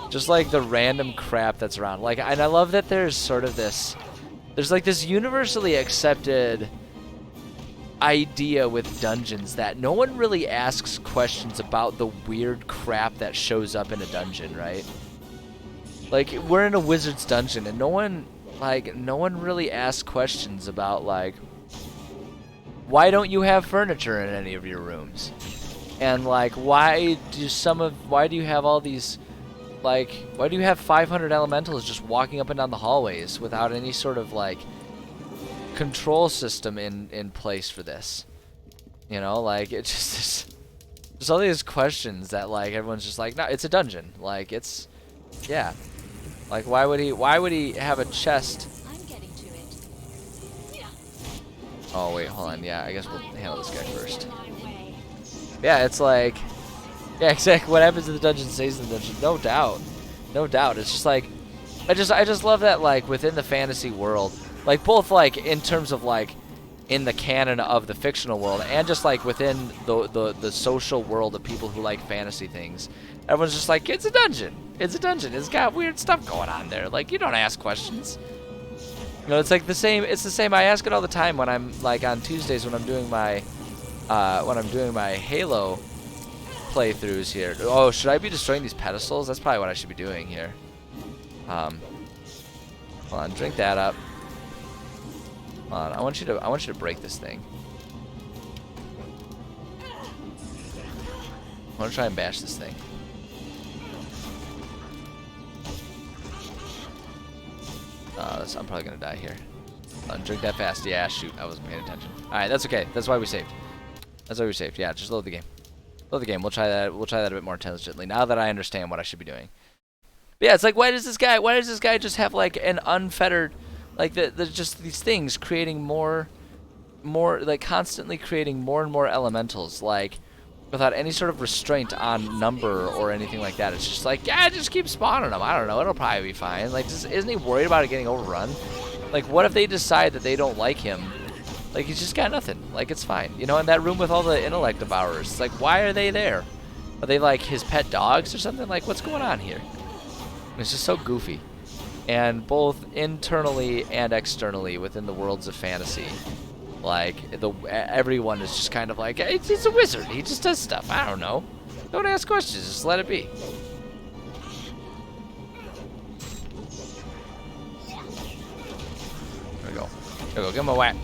Just like the random crap that's around. Like, and I love that there's sort of this, there's like this universally accepted idea with dungeons that no one really asks questions about the weird crap that shows up in a dungeon, right? Like, we're in a wizard's dungeon and no one really asks questions about, like, why don't you have furniture in any of your rooms? And like, why do you have all these, like, why do you have 500 elementals just walking up and down the hallways without any sort of, like, control system in place for this? You know, like, it's just all these questions that, like, everyone's just like, no, it's a dungeon. Like, it's, yeah. Like, why would he have a chest? I'm getting to it. Oh, wait, hold on. Yeah, I guess we'll handle this guy first. Yeah, it's like, yeah, exactly. What happens in the dungeon stays in the dungeon. No doubt. No doubt. It's just like, I just love that, like, within the fantasy world, like, both, like, in terms of, like, in the canon of the fictional world, and just, like, within the social world of people who like fantasy things, everyone's just like, it's a dungeon. It's a dungeon. It's got weird stuff going on there. Like, you don't ask questions. You know, it's like the same. It's the same. I ask it all the time when I'm, like, on Tuesdays when I'm doing my Halo playthroughs here. Oh, should I be destroying these pedestals? That's probably what I should be doing here. Hold on, drink that up. Hold on, I want you to break this thing. I want to try and bash this thing. I'm probably gonna die here. Drink that fast. Yeah, shoot, I wasn't paying attention. All right, that's okay. That's why we saved. That's why we saved. Yeah, just load the game. Load the game. We'll try that. We'll try that a bit more intelligently now that I understand what I should be doing. But yeah, it's like, why does this guy just have, like, an unfettered, like, there's just these things creating more, like, constantly creating more and more elementals, like, without any sort of restraint on number or anything like that. It's just like, yeah, just keep spawning them. I don't know. It'll probably be fine. Like, isn't he worried about it getting overrun? Like, what if they decide that they don't like him? Like, he's just got nothing. Like, it's fine. You know, in that room with all the intellect devourers, it's like, why are they there? Are they, like, his pet dogs or something? Like, what's going on here? It's just so goofy. And both internally and externally within the worlds of fantasy, like, everyone is just kind of like, he's a wizard. He just does stuff. I don't know. Don't ask questions. Just let it be. There we go. There we go. Give him a whack.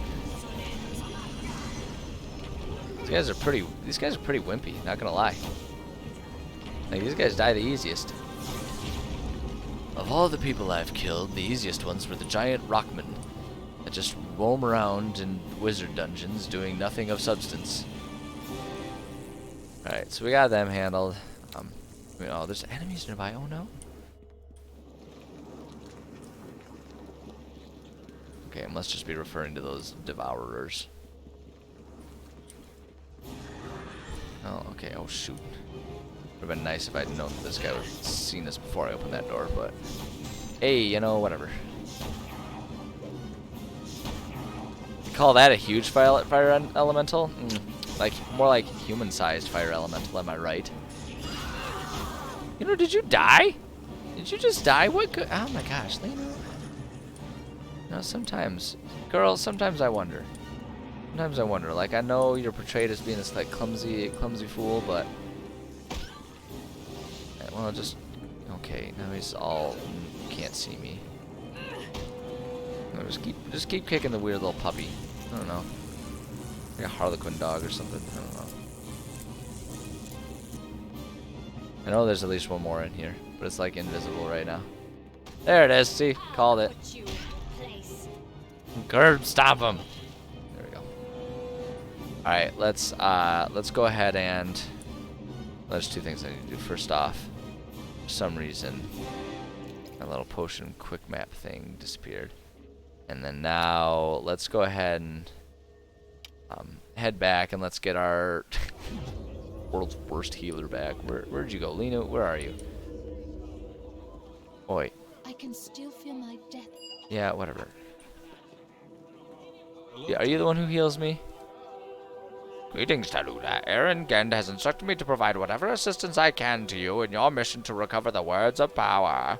These guys are pretty wimpy. Not gonna lie. Like, these guys die the easiest. Of all the people I've killed, the easiest ones were the giant rockmen that just roam around in wizard dungeons doing nothing of substance. Alright, so we got them handled. Oh, there's enemies nearby. Oh no. Okay, I must just be referring to those devourers. Oh, okay. Oh, shoot. Would have been nice if I'd known that this guy would have seen us before I opened that door, but hey, you know, whatever. You call that a huge fire elemental? Like, more like human-sized fire elemental, am I right? You know, did you die? Did you just die? What good? Oh my gosh, Lena. No, sometimes, girls, sometimes I wonder. Sometimes I wonder. Like, I know you're portrayed as being this, like, clumsy fool, but well, just okay. Now he's all, you can't see me. No, just keep kicking the weird little puppy. I don't know. Like a Harlequin dog or something. I don't know. I know there's at least one more in here, but it's like invisible right now. There it is. See, called it. Curb stomp him. There we go. All right, let's go ahead and there's two things I need to do. First off, for some reason, my little potion quick map thing disappeared, and then now let's go ahead and head back and let's get our world's worst healer back. Where'd you go, Lena? Where are you? Oh, wait. I can still feel my death. Yeah, whatever. Yeah, are you the one who heals me? Greetings, Taluda. Aaron Gend has instructed me to provide whatever assistance I can to you in your mission to recover the words of power.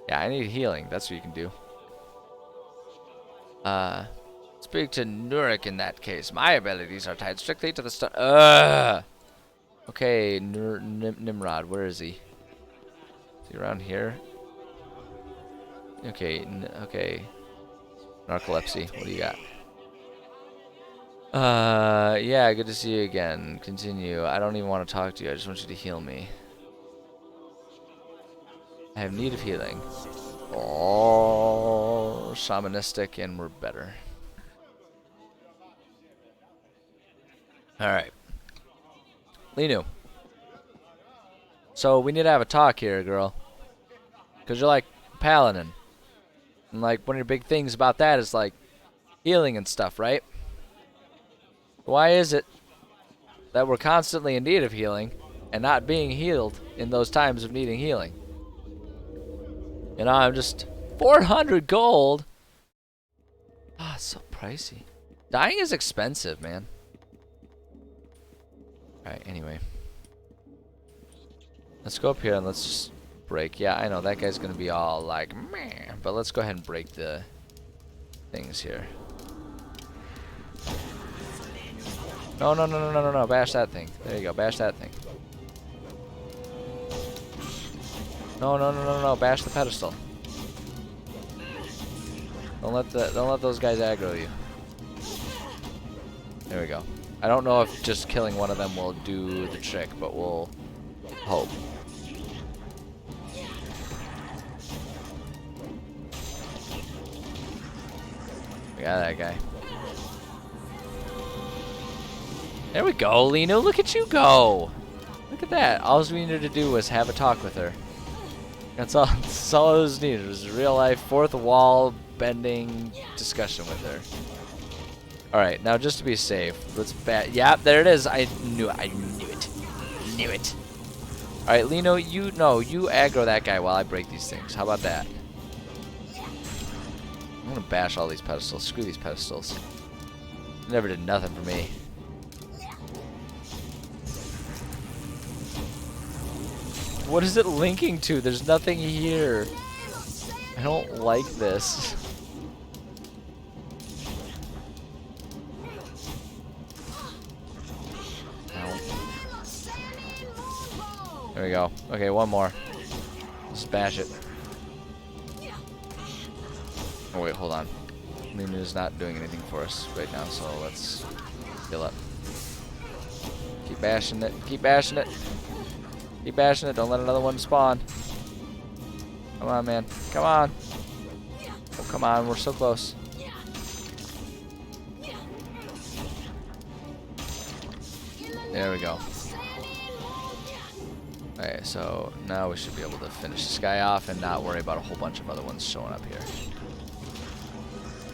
Yeah, I need healing. That's what you can do. Speak to Nurik in that case. My abilities are tied strictly to the Okay, Nimrod, where is he? Is he around here? Okay, okay. Narcolepsy, what do you got? Yeah, good to see you again. Continue. I don't even want to talk to you. I just want you to heal me. I have need of healing. Oh, shamanistic, and we're better. Alright. Linu. So, we need to have a talk here, girl. Because you're like paladin. And like, one of your big things about that is like healing and stuff, right? Why is it that we're constantly in need of healing and not being healed in those times of needing healing? You know, I'm just 400 gold. Ah, it's so pricey. Dying is expensive, man. Alright, anyway. Let's go up here and let's just break. Yeah, I know, that guy's gonna be all like, meh. But let's go ahead and break the things here. No, no, no, no, no, no, no. Bash that thing. There you go. Bash that thing. No, no, no, no, no. Bash the pedestal. Don't let those guys aggro you. There we go. I don't know if just killing one of them will do the trick, but we'll hope. We got that guy. There we go, Lino. Look at you go. Look at that. All we needed to do was have a talk with her. That's all. That's all it was needed. It was a real life fourth wall bending discussion with her. All right, now just to be safe, let's bat. Yeah, there it is. I knew it. I knew it. Knew it. All right, Lino. You aggro that guy while I break these things. How about that? I'm gonna bash all these pedestals. Screw these pedestals. Never did nothing for me. What is it linking to? There's nothing here. I don't like this. Ow. There we go. Okay, one more. Let's bash it. Oh wait, hold on. Luna's not doing anything for us right now, so let's heal up. Keep bashing it. Keep bashing it. Keep bashing it. Don't let another one spawn. Come on, man. Come on. Oh, come on. We're so close. There we go. Okay, so now we should be able to finish this guy off and not worry about a whole bunch of other ones showing up here.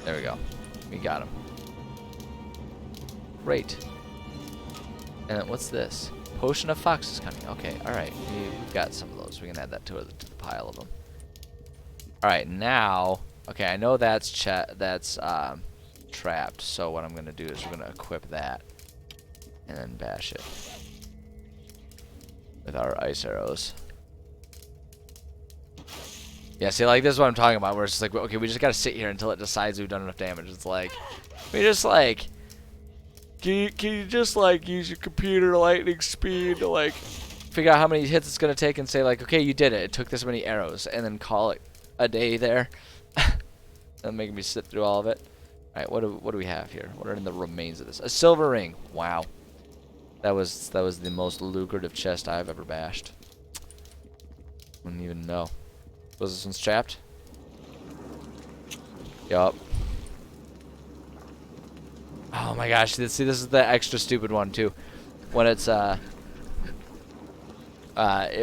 There we go. We got him. Great. And what's this? Potion of Fox is coming. Okay, alright. We've got some of those. We can add that to the pile of them. Alright, now... Okay, I know that's trapped, so what I'm going to do is we're going to equip that. And then bash it. With our ice arrows. Yeah, see, like, this is what I'm talking about, where it's just like, okay, we just got to sit here until it decides we've done enough damage. It's like, we just, like... Can you just like use your computer lightning speed to like figure out how many hits it's gonna take and say like, okay, you did it. It took this many arrows, and then call it a day there. and making me sit through all of it. All right, what do we have here? What are in the remains of this? A silver ring. Wow. That was the most lucrative chest I've ever bashed. Wouldn't even know. Was this one's trapped? Yup. Oh my gosh, see, this is the extra stupid one too. When it's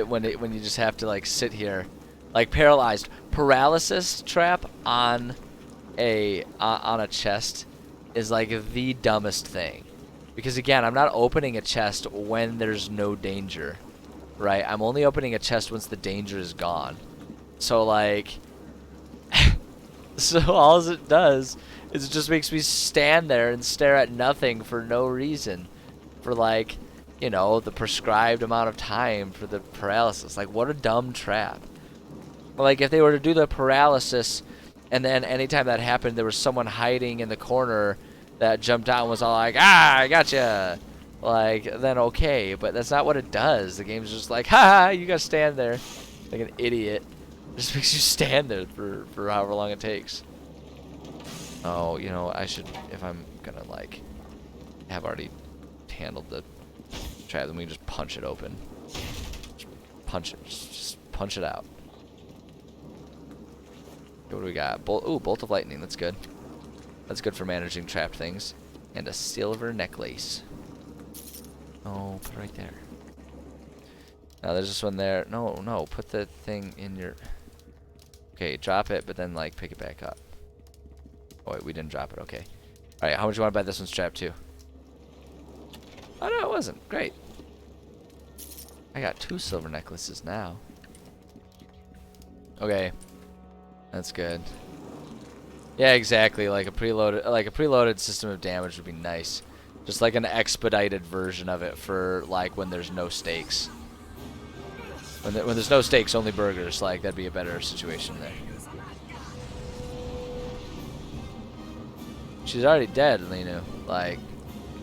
when you just have to like sit here, like paralyzed. Paralysis trap on a chest is like the dumbest thing, because again, I'm not opening a chest when there's no danger, right? I'm only opening a chest once the danger is gone. So like, so all it does is it just makes me stand there and stare at nothing for no reason, for like, you know, the prescribed amount of time for the paralysis. Like, what a dumb trap. Like, if they were to do the paralysis, and then anytime that happened, there was someone hiding in the corner that jumped out and was all like, ah, I gotcha. Like, then okay, but that's not what it does. The game's just like, ha, you gotta stand there like an idiot. It just makes you stand there for however long it takes. Oh, you know, I should, if I'm gonna like have already handled the trap, then we can just punch it open. Just punch it, just punch it out. What do we got? Ooh, bolt of lightning. That's good. That's good for managing trapped things. And a silver necklace. Oh, put it right there. Now there's this one there. No, put the thing in your. Okay, drop it, but then like pick it back up. Oh wait, we didn't drop it. Okay. All right, how much you want to buy this one's trap too? Oh no, it wasn't. Great. I got 2 silver necklaces now. Okay. That's good. Yeah, exactly. Like a preloaded system of damage would be nice. Just like an expedited version of it for like when there's no stakes. When there's no stakes, only burgers. Like that'd be a better situation there. She's already dead, Linu. Like,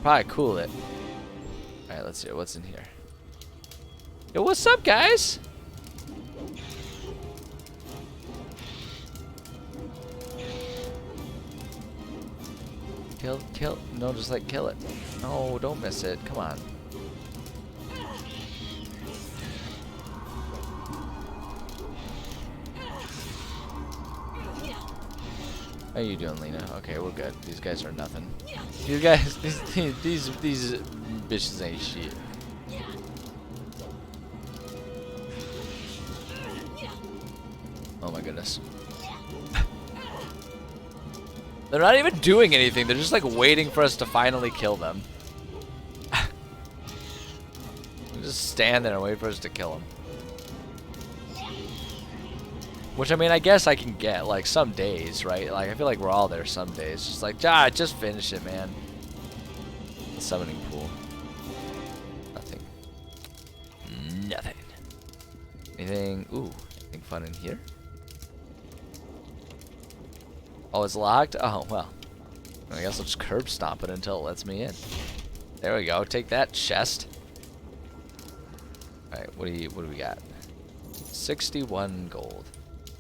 probably cool it. All right, let's see what's in here. Yo, what's up, guys? Kill, no, just like kill it. No, don't miss it, come on. How you doing, Lena? Okay, we're good. These guys are nothing. These guys, these bitches ain't shit. Oh my goodness. They're not even doing anything. They're just like waiting for us to finally kill them. Just stand there and wait for us to kill them. Which, I mean, I guess I can get, like, some days, right? Like, I feel like we're all there some days. Just like, just finish it, man. The summoning pool. Nothing. Nothing. Anything? Ooh, anything fun in here? Oh, it's locked? Oh, well. I guess I'll just curb stomp it until it lets me in. There we go. Take that, chest. Alright, what do we got? 61 gold.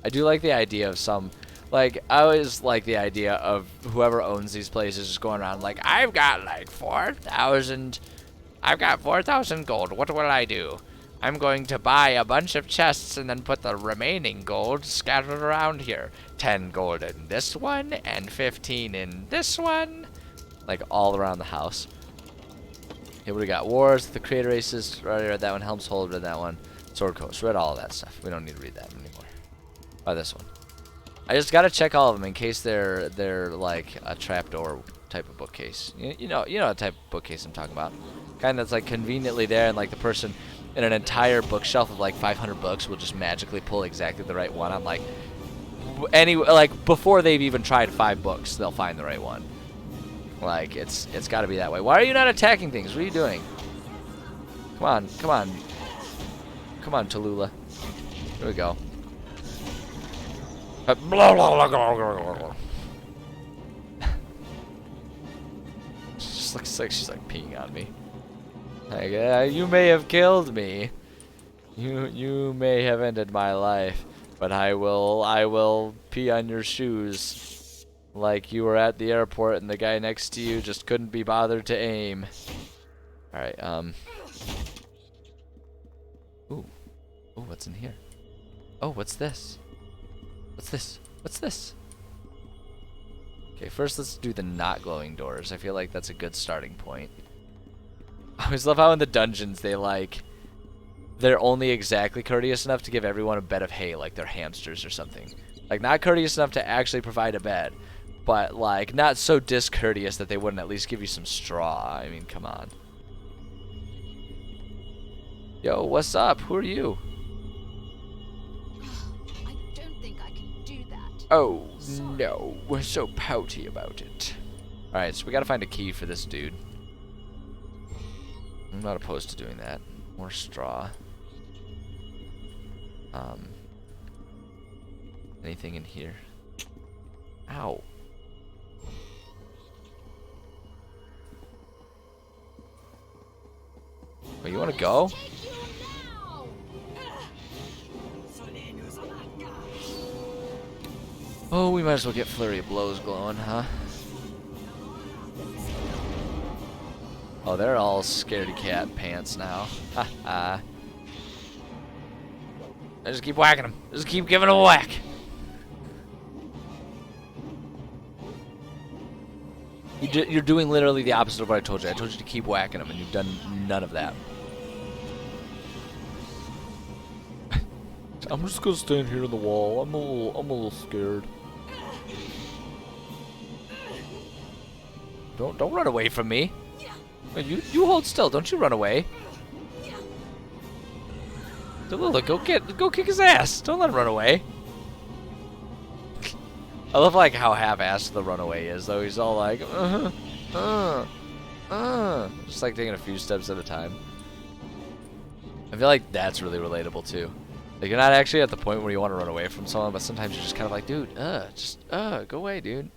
I do like the idea of some, like, I always like the idea of whoever owns these places just going around like, I've got like 4,000 gold. What will I do? I'm going to buy a bunch of chests and then put the remaining gold scattered around here. 10 gold in this one and 15 in this one. Like all around the house. Okay, what do we got? Wars, the creator races, already read that one. Helm's Hold, read that one. Sword Coast, read all of that stuff. We don't need to read that anymore. Oh, this one. I just gotta check all of them in case they're like a trapdoor type of bookcase. You know the type of bookcase I'm talking about. Kind that's like conveniently there, and like the person in an entire bookshelf of like 500 books will just magically pull exactly the right one. I'm like, like before they've even tried 5 books, they'll find the right one. Like it's got to be that way. Why are you not attacking things? What are you doing? Come on, Tallulah. Here we go. Just looks like she's like peeing on me. Like, you may have killed me. You may have ended my life, but I will pee on your shoes. Like you were at the airport and the guy next to you just couldn't be bothered to aim. Alright, Ooh. Ooh, what's in here? Oh, what's this? What's this? What's this? Okay, first let's do the not glowing doors. I feel like that's a good starting point. I always love how in the dungeons they're only exactly courteous enough to give everyone a bed of hay like they're hamsters or something. Like, not courteous enough to actually provide a bed, but like not so discourteous that they wouldn't at least give you some straw. I mean, come on. Yo, what's up? Who are you? I don't think I can do that. Oh, no. We're so pouty about it. Alright, so we gotta find a key for this dude. I'm not opposed to doing that. More straw. Anything in here? Ow. Oh, you wanna go? Take you now! Oh, we might as well get Flurry of Blows glowing, huh? Oh, they're all scaredy cat pants now. Ha ha. I just keep whacking them. Just keep giving them a whack. You're doing literally the opposite of what I told you. I told you to keep whacking them, and you've done none of that. I'm just gonna stand here in the wall. I'm a little scared. Don't run away from me. You hold still. Don't you run away. Delula, go kick his ass. Don't let him run away. I love like how half-assed the runaway is, though. He's all like, just like taking a few steps at a time. I feel like that's really relatable too. Like, you're not actually at the point where you want to run away from someone, but sometimes you're just kind of like, dude, go away, dude,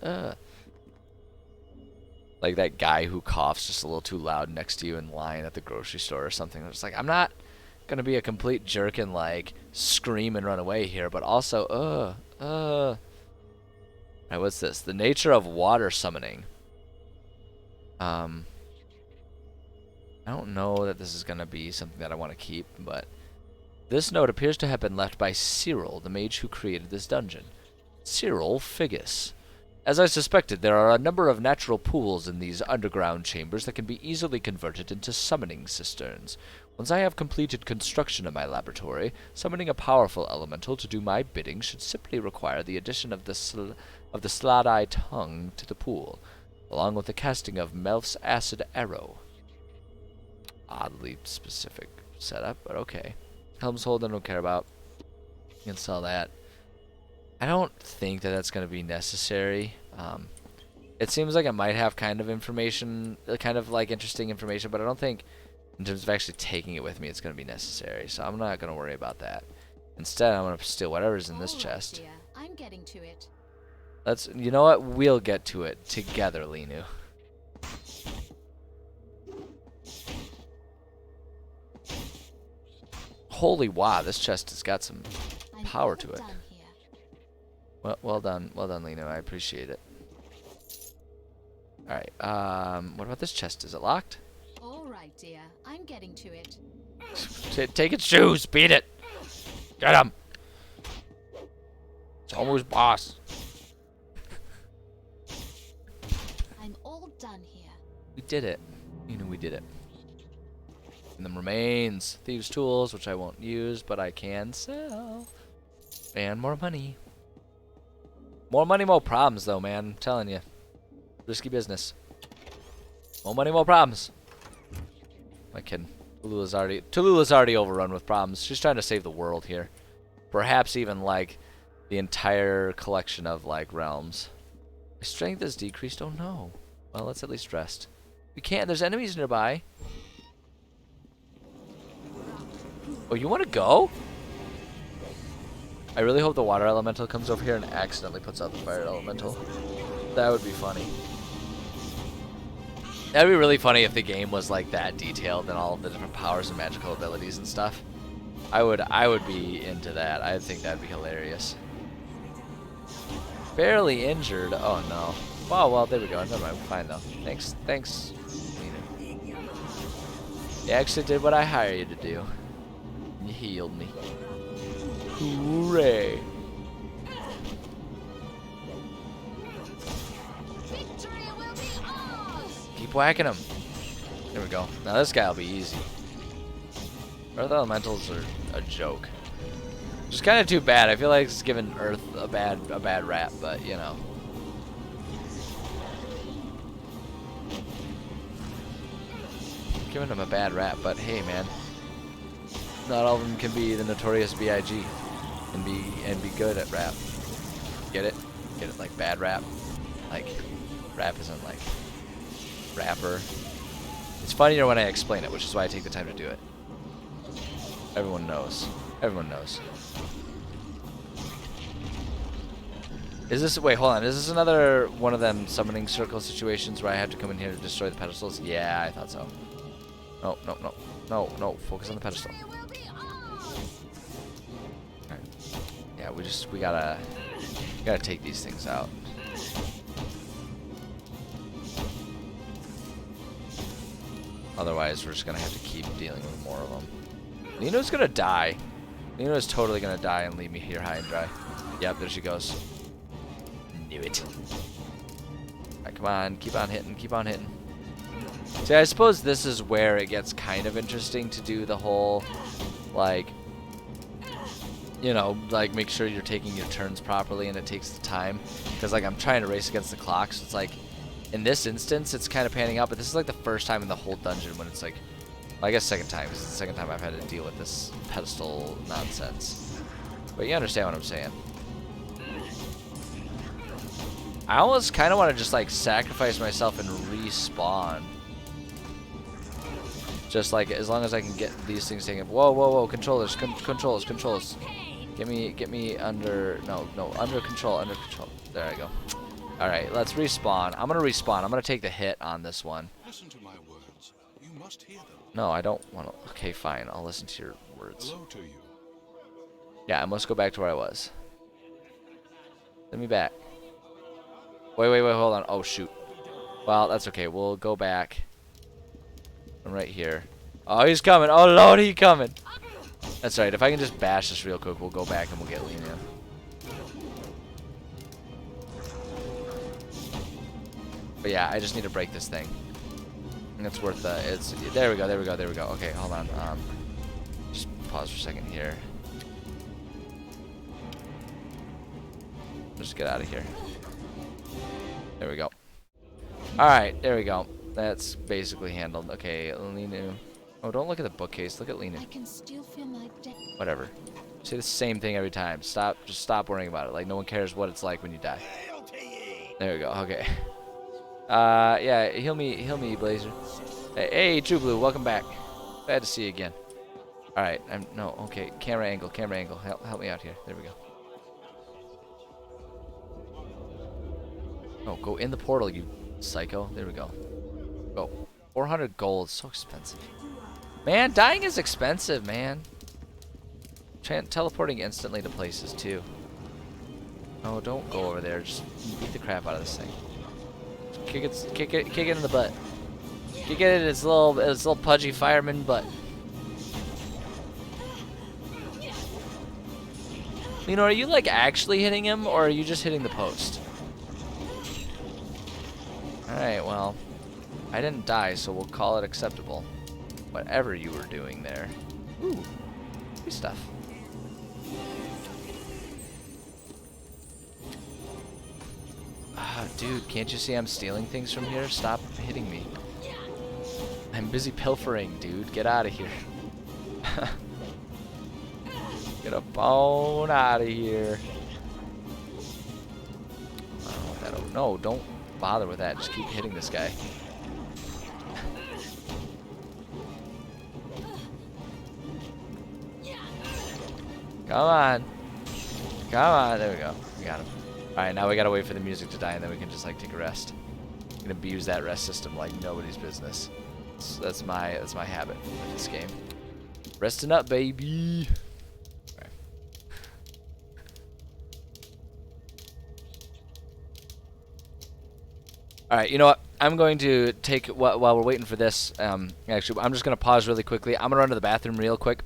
Like that guy who coughs just a little too loud next to you in line at the grocery store or something. It's like, I'm not gonna be a complete jerk and like scream and run away here, but also, Alright, what's this? The nature of water summoning. I don't know that this is gonna be something that I want to keep, but this note appears to have been left by Cyril, the mage who created this dungeon. Cyril Figgis. As I suspected, there are a number of natural pools in these underground chambers that can be easily converted into summoning cisterns. Once I have completed construction of my laboratory, summoning a powerful elemental to do my bidding should simply require the addition of the Slad-Eye tongue to the pool, along with the casting of Melf's acid arrow. Oddly specific setup, but okay. Helm's Hold I don't care about. You can sell that. I don't think that that's going to be necessary. It seems like it might have kind of information, kind of like interesting information, but I don't think in terms of actually taking it with me it's going to be necessary. So I'm not going to worry about that. Instead, I'm going to steal whatever's in this chest. Dear. I'm getting to it. You know what? We'll get to it together, Linu. Holy wow, this chest has got some power to it. Well done, Linu. I appreciate it. All right. What about this chest? Is it locked? All right, dear. I'm getting to it. Take its shoes. Beat it. Get him. It's almost boss. I'm all done here. We did it. You know we did it. And then remains thieves' tools, which I won't use, but I can sell. And more money. More money, more problems, though, man. I'm telling you. Risky business. More money, more problems. My kid. Tallulah's already overrun with problems. She's trying to save the world here. Perhaps even, like, the entire collection of, like, realms. My strength is decreased? Oh, no. Well, let's at least rest. We can't. There's enemies nearby. Oh, you want to go? I really hope the water elemental comes over here and accidentally puts out the fire elemental. That would be funny. That'd be really funny if the game was like that detailed and all of the different powers and magical abilities and stuff. I would be into that. I think that'd be hilarious. Barely injured. Oh no. Oh well, there we go. Never mind. We're fine though. Thanks. Lillian. You actually did what I hired you to do. You healed me. Hooray! Victory will be ours! Keep whacking him. There we go. Now this guy will be easy. Earth elementals are a joke. Which is kind of too bad. I feel like it's giving Earth a bad rap, but you know. Giving them a bad rap, but hey, man. Not all of them can be the notorious B.I.G. and be good at rap. Get it? Get it? Like bad rap. Like rap isn't like rapper. It's funnier when I explain it, which is why I take the time to do it. Everyone knows. Everyone knows. Is this, wait, hold on. Is this another one of them summoning circle situations where I have to come in here to destroy the pedestals? Yeah, I thought so. No, no, no. No, no. Focus on the pedestal. Alright. Yeah, we gotta take these things out. Otherwise, we're just gonna have to keep dealing with more of them. Nino's gonna die. Nino's totally gonna die and leave me here high and dry. Yep, there she goes. Knew it. Alright, come on. Keep on hitting. Keep on hitting. See, I suppose this is where it gets kind of interesting to do the whole, like, you know, like make sure you're taking your turns properly and it takes the time. Because, like, I'm trying to race against the clock, so it's like, in this instance, it's kind of panning out, but this is like the first time in the whole dungeon when it's like, well, I guess second time. This is the second time I've had to deal with this pedestal nonsense. But you understand what I'm saying. I almost kind of want to just like sacrifice myself and respawn. Just like as long as I can get these things taken. Whoa, whoa, whoa! Controllers, controllers. Get me under. No, under control, There I go. All right, let's respawn. I'm gonna respawn. I'm gonna take the hit on this one. Listen to my words. You must hear them. No, I don't want to. Okay, fine. I'll listen to your words. Hello to you. Yeah, I must go back to where I was. Send me back. Wait, hold on. Oh, shoot. Well, that's okay. We'll go back. I'm right here. Oh, he's coming. Oh, Lord, he's coming. That's right. If I can just bash this real quick, we'll go back and we'll get Lillian. But yeah, I just need to break this thing. And it's worth it's there we go. Okay, hold on. Just pause for a second here. Just get out of here. There we go. Alright, there we go. That's basically handled. Okay, Linu. Oh, don't look at the bookcase. Look at Linu. I can still feel my death. Whatever. Say the same thing every time. Just stop worrying about it. Like, no one cares what it's like when you die. There we go. Okay. Yeah, heal me, Blazer. Hey, True Blue, welcome back. Glad to see you again. Alright, okay. Camera angle. Help me out here. There we go. Oh, go in the portal, you psycho. There we go. Go. 400 gold. So expensive. Man, dying is expensive, man. Teleporting instantly to places, too. Oh, don't go over there. Just beat the crap out of this thing. Kick it in the butt. Kick it in its little pudgy fireman butt. You know, are you like actually hitting him, or are you just hitting the post? Alright, well, I didn't die, so we'll call it acceptable. Whatever you were doing there. Ooh, free stuff. Ah, dude, can't you see I'm stealing things from here? Stop hitting me. I'm busy pilfering, dude. Get out of here. Get up on out of here. I don't want that. No, don't bother with that. Just keep hitting this guy. Come on. There we go. We got him. Alright, now we gotta wait for the music to die and then we can just like take a rest. We can abuse that rest system like nobody's business. That's my habit with this game. Resting up, baby. Okay. All right, you know what? I'm going to take while we're waiting for this. Actually, I'm just gonna pause really quickly. I'm gonna run to the bathroom real quick.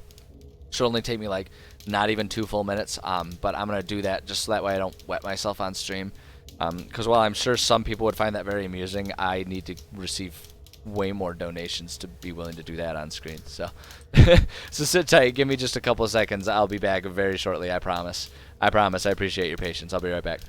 Should only take me like not even 2 full minutes. But I'm gonna do that just so that way I don't wet myself on stream. Because while I'm sure some people would find that very amusing, I need to receive way more donations to be willing to do that on screen. So, so sit tight. Give me just a couple of seconds. I'll be back very shortly. I promise. I promise. I appreciate your patience. I'll be right back.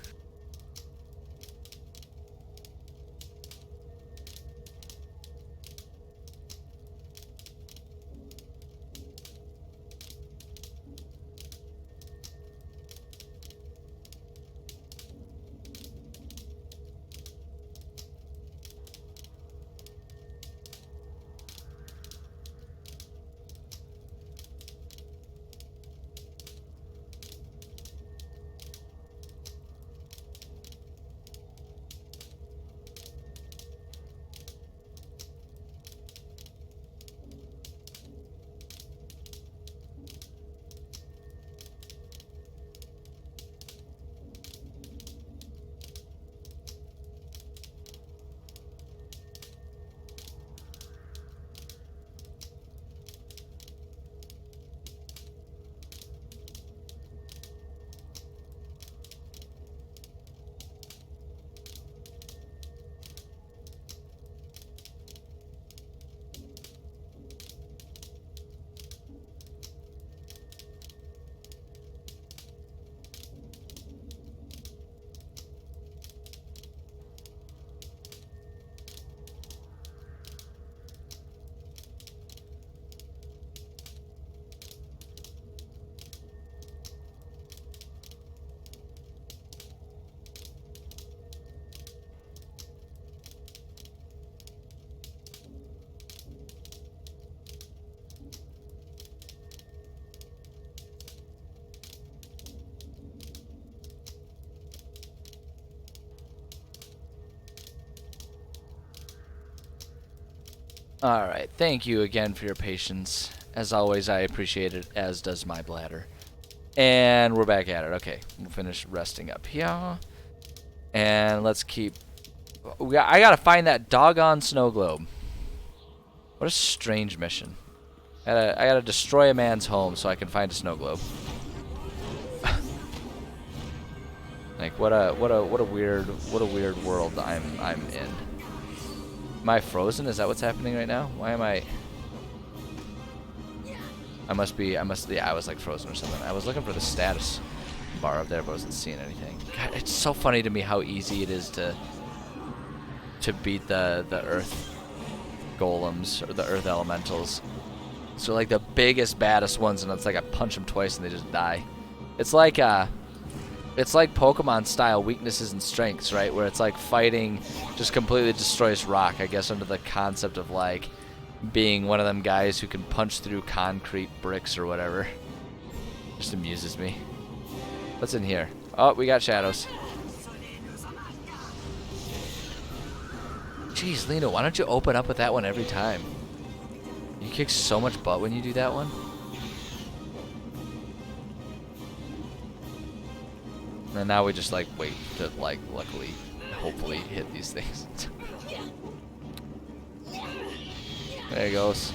Alright, thank you again for your patience. As always, I appreciate it, as does my bladder. And we're back at it. Okay, we'll finish resting up here. And let's keep... I gotta find that doggone snow globe. What a strange mission. I gotta destroy a man's home so I can find a snow globe. Like, what a weird world I'm in. Am I frozen? Is that what's happening right now? Why am I... I was like frozen or something. I was looking for the status bar up there, but I wasn't seeing anything. God, it's so funny to me how easy it is to beat the earth golems, or the earth elementals. So like the biggest, baddest ones, and it's like I punch them twice and they just die. It's like Pokemon style weaknesses and strengths, right? Where it's like fighting just completely destroys rock, I guess, under the concept of like being one of them guys who can punch through concrete bricks or whatever. Just amuses me. What's in here? Oh, we got shadows. Jeez, Lena, why don't you open up with that one every time? You kick so much butt when you do that one. And now we just like wait to like luckily, hopefully hit these things. There he goes.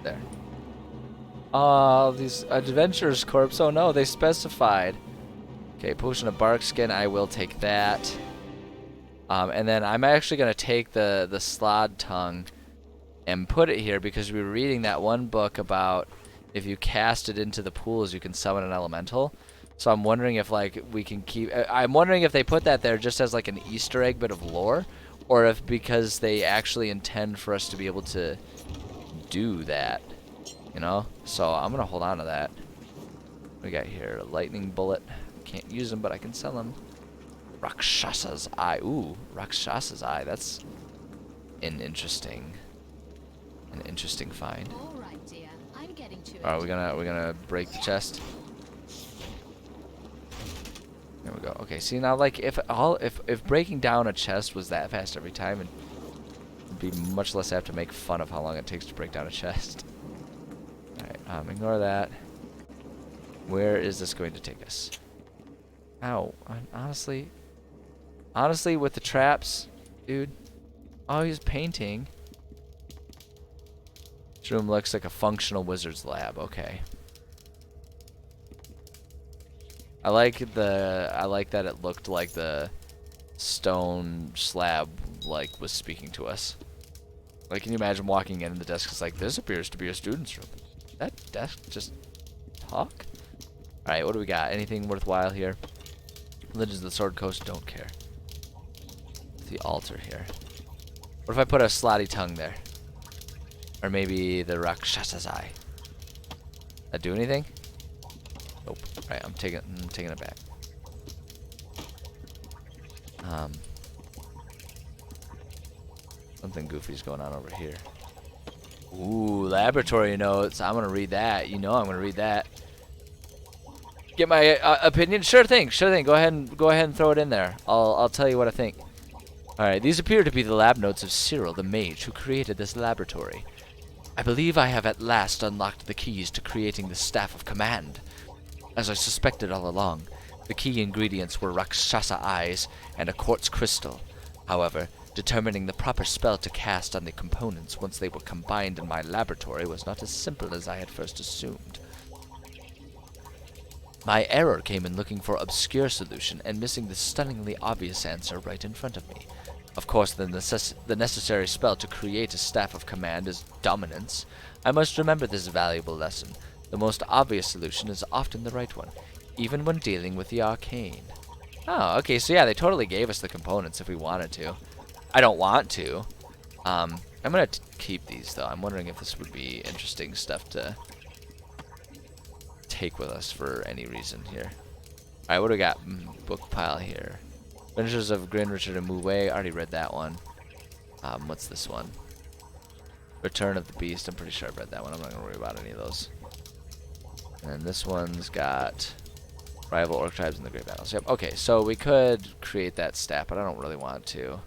There. Oh, these adventurers corpse. Oh no, they specified. Okay, potion of bark skin. I will take that. And then I'm actually gonna take the slod tongue and put it here because we were reading that one book about if you cast it into the pools, you can summon an elemental. So I'm wondering if like we can keep. I'm wondering if they put that there just as like an Easter egg bit of lore, or if because they actually intend for us to be able to do that, you know. So I'm gonna hold on to that. What we got here? A lightning bullet. Can't use them, but I can sell them. Rakshasa's eye. Ooh, Rakshasa's eye. That's an interesting find. All right, dear. I'm getting to it. All right, we're gonna break the chest. There we go. Okay, see now, like if breaking down a chest was that fast every time, it'd be much less apt to make fun of how long it takes to break down a chest. All right, ignore that. Where is this going to take us? Ow. Honestly, with the traps, dude. Oh, he's painting. This room looks like a functional wizard's lab. Okay. I like that it looked like the stone slab was speaking to us. Like, can you imagine walking in and the desk is like, this appears to be a student's room. That desk just talk? Alright, what do we got? Anything worthwhile here? Legends of the Sword Coast, don't care. The altar here. What if I put a slotty tongue there? Or maybe the Rakshasa's eye. That do anything? Nope. Alright, I'm taking it back. Something goofy's going on over here. Ooh, laboratory notes. I'm gonna read that. You know I'm gonna read that. Get my opinion? Sure thing. Go ahead and throw it in there. I'll tell you what I think. Alright, these appear to be the lab notes of Cyril the mage who created this laboratory. I believe I have at last unlocked the keys to creating the Staff of Command. As I suspected all along, the key ingredients were Rakshasa eyes and a quartz crystal. However, determining the proper spell to cast on the components once they were combined in my laboratory was not as simple as I had first assumed. My error came in looking for obscure solution and missing the stunningly obvious answer right in front of me. Of course, the necessary spell to create a Staff of Command is Dominance. I must remember this valuable lesson. The most obvious solution is often the right one, even when dealing with the arcane. Oh, okay, so yeah, they totally gave us the components if we wanted to. I don't want to. I'm gonna keep these, though. I'm wondering if this would be interesting stuff to take with us for any reason here. Alright, what do we got? Book pile here. Adventures of Grin, Richard, and Muwei. Already read that one. What's this one? Return of the Beast. I'm pretty sure I've read that one. I'm not gonna worry about any of those. And this one's got rival orc tribes in the Great Battles. Yep. Okay, so we could create that stat, but I don't really want to.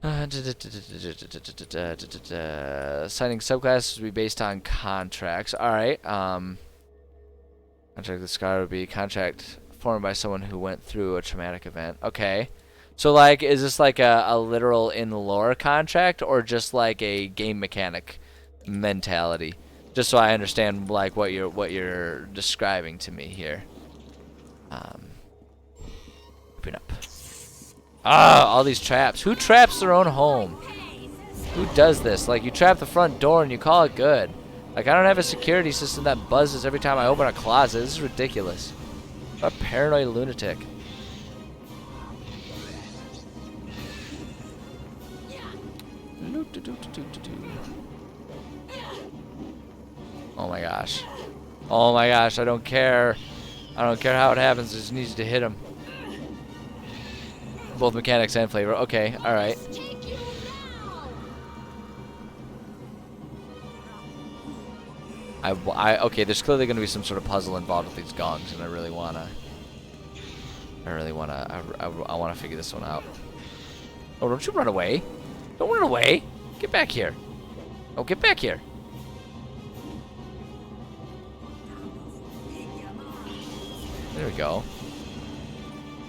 Signing subclasses would be based on contracts. Alright. Contract with the Scar would be contract formed by someone who went through a traumatic event. Okay. So, like, is this like a literal in-lore contract or just like a game mechanic mentality? Just so I understand, like, what you're describing to me here. Open up. Ah, all these traps. Who traps their own home? Who does this? Like, you trap the front door and you call it good. Like, I don't have a security system that buzzes every time I open a closet. This is ridiculous. What a paranoid lunatic. Oh my gosh. Oh my gosh, I don't care. I don't care how it happens, it just needs to hit him. Both mechanics and flavor. Okay, alright. Okay, there's clearly going to be some sort of puzzle involved with these gongs, and I want to figure this one out. Oh, don't you run away. Don't run away. Get back here. Oh, get back here. There we go.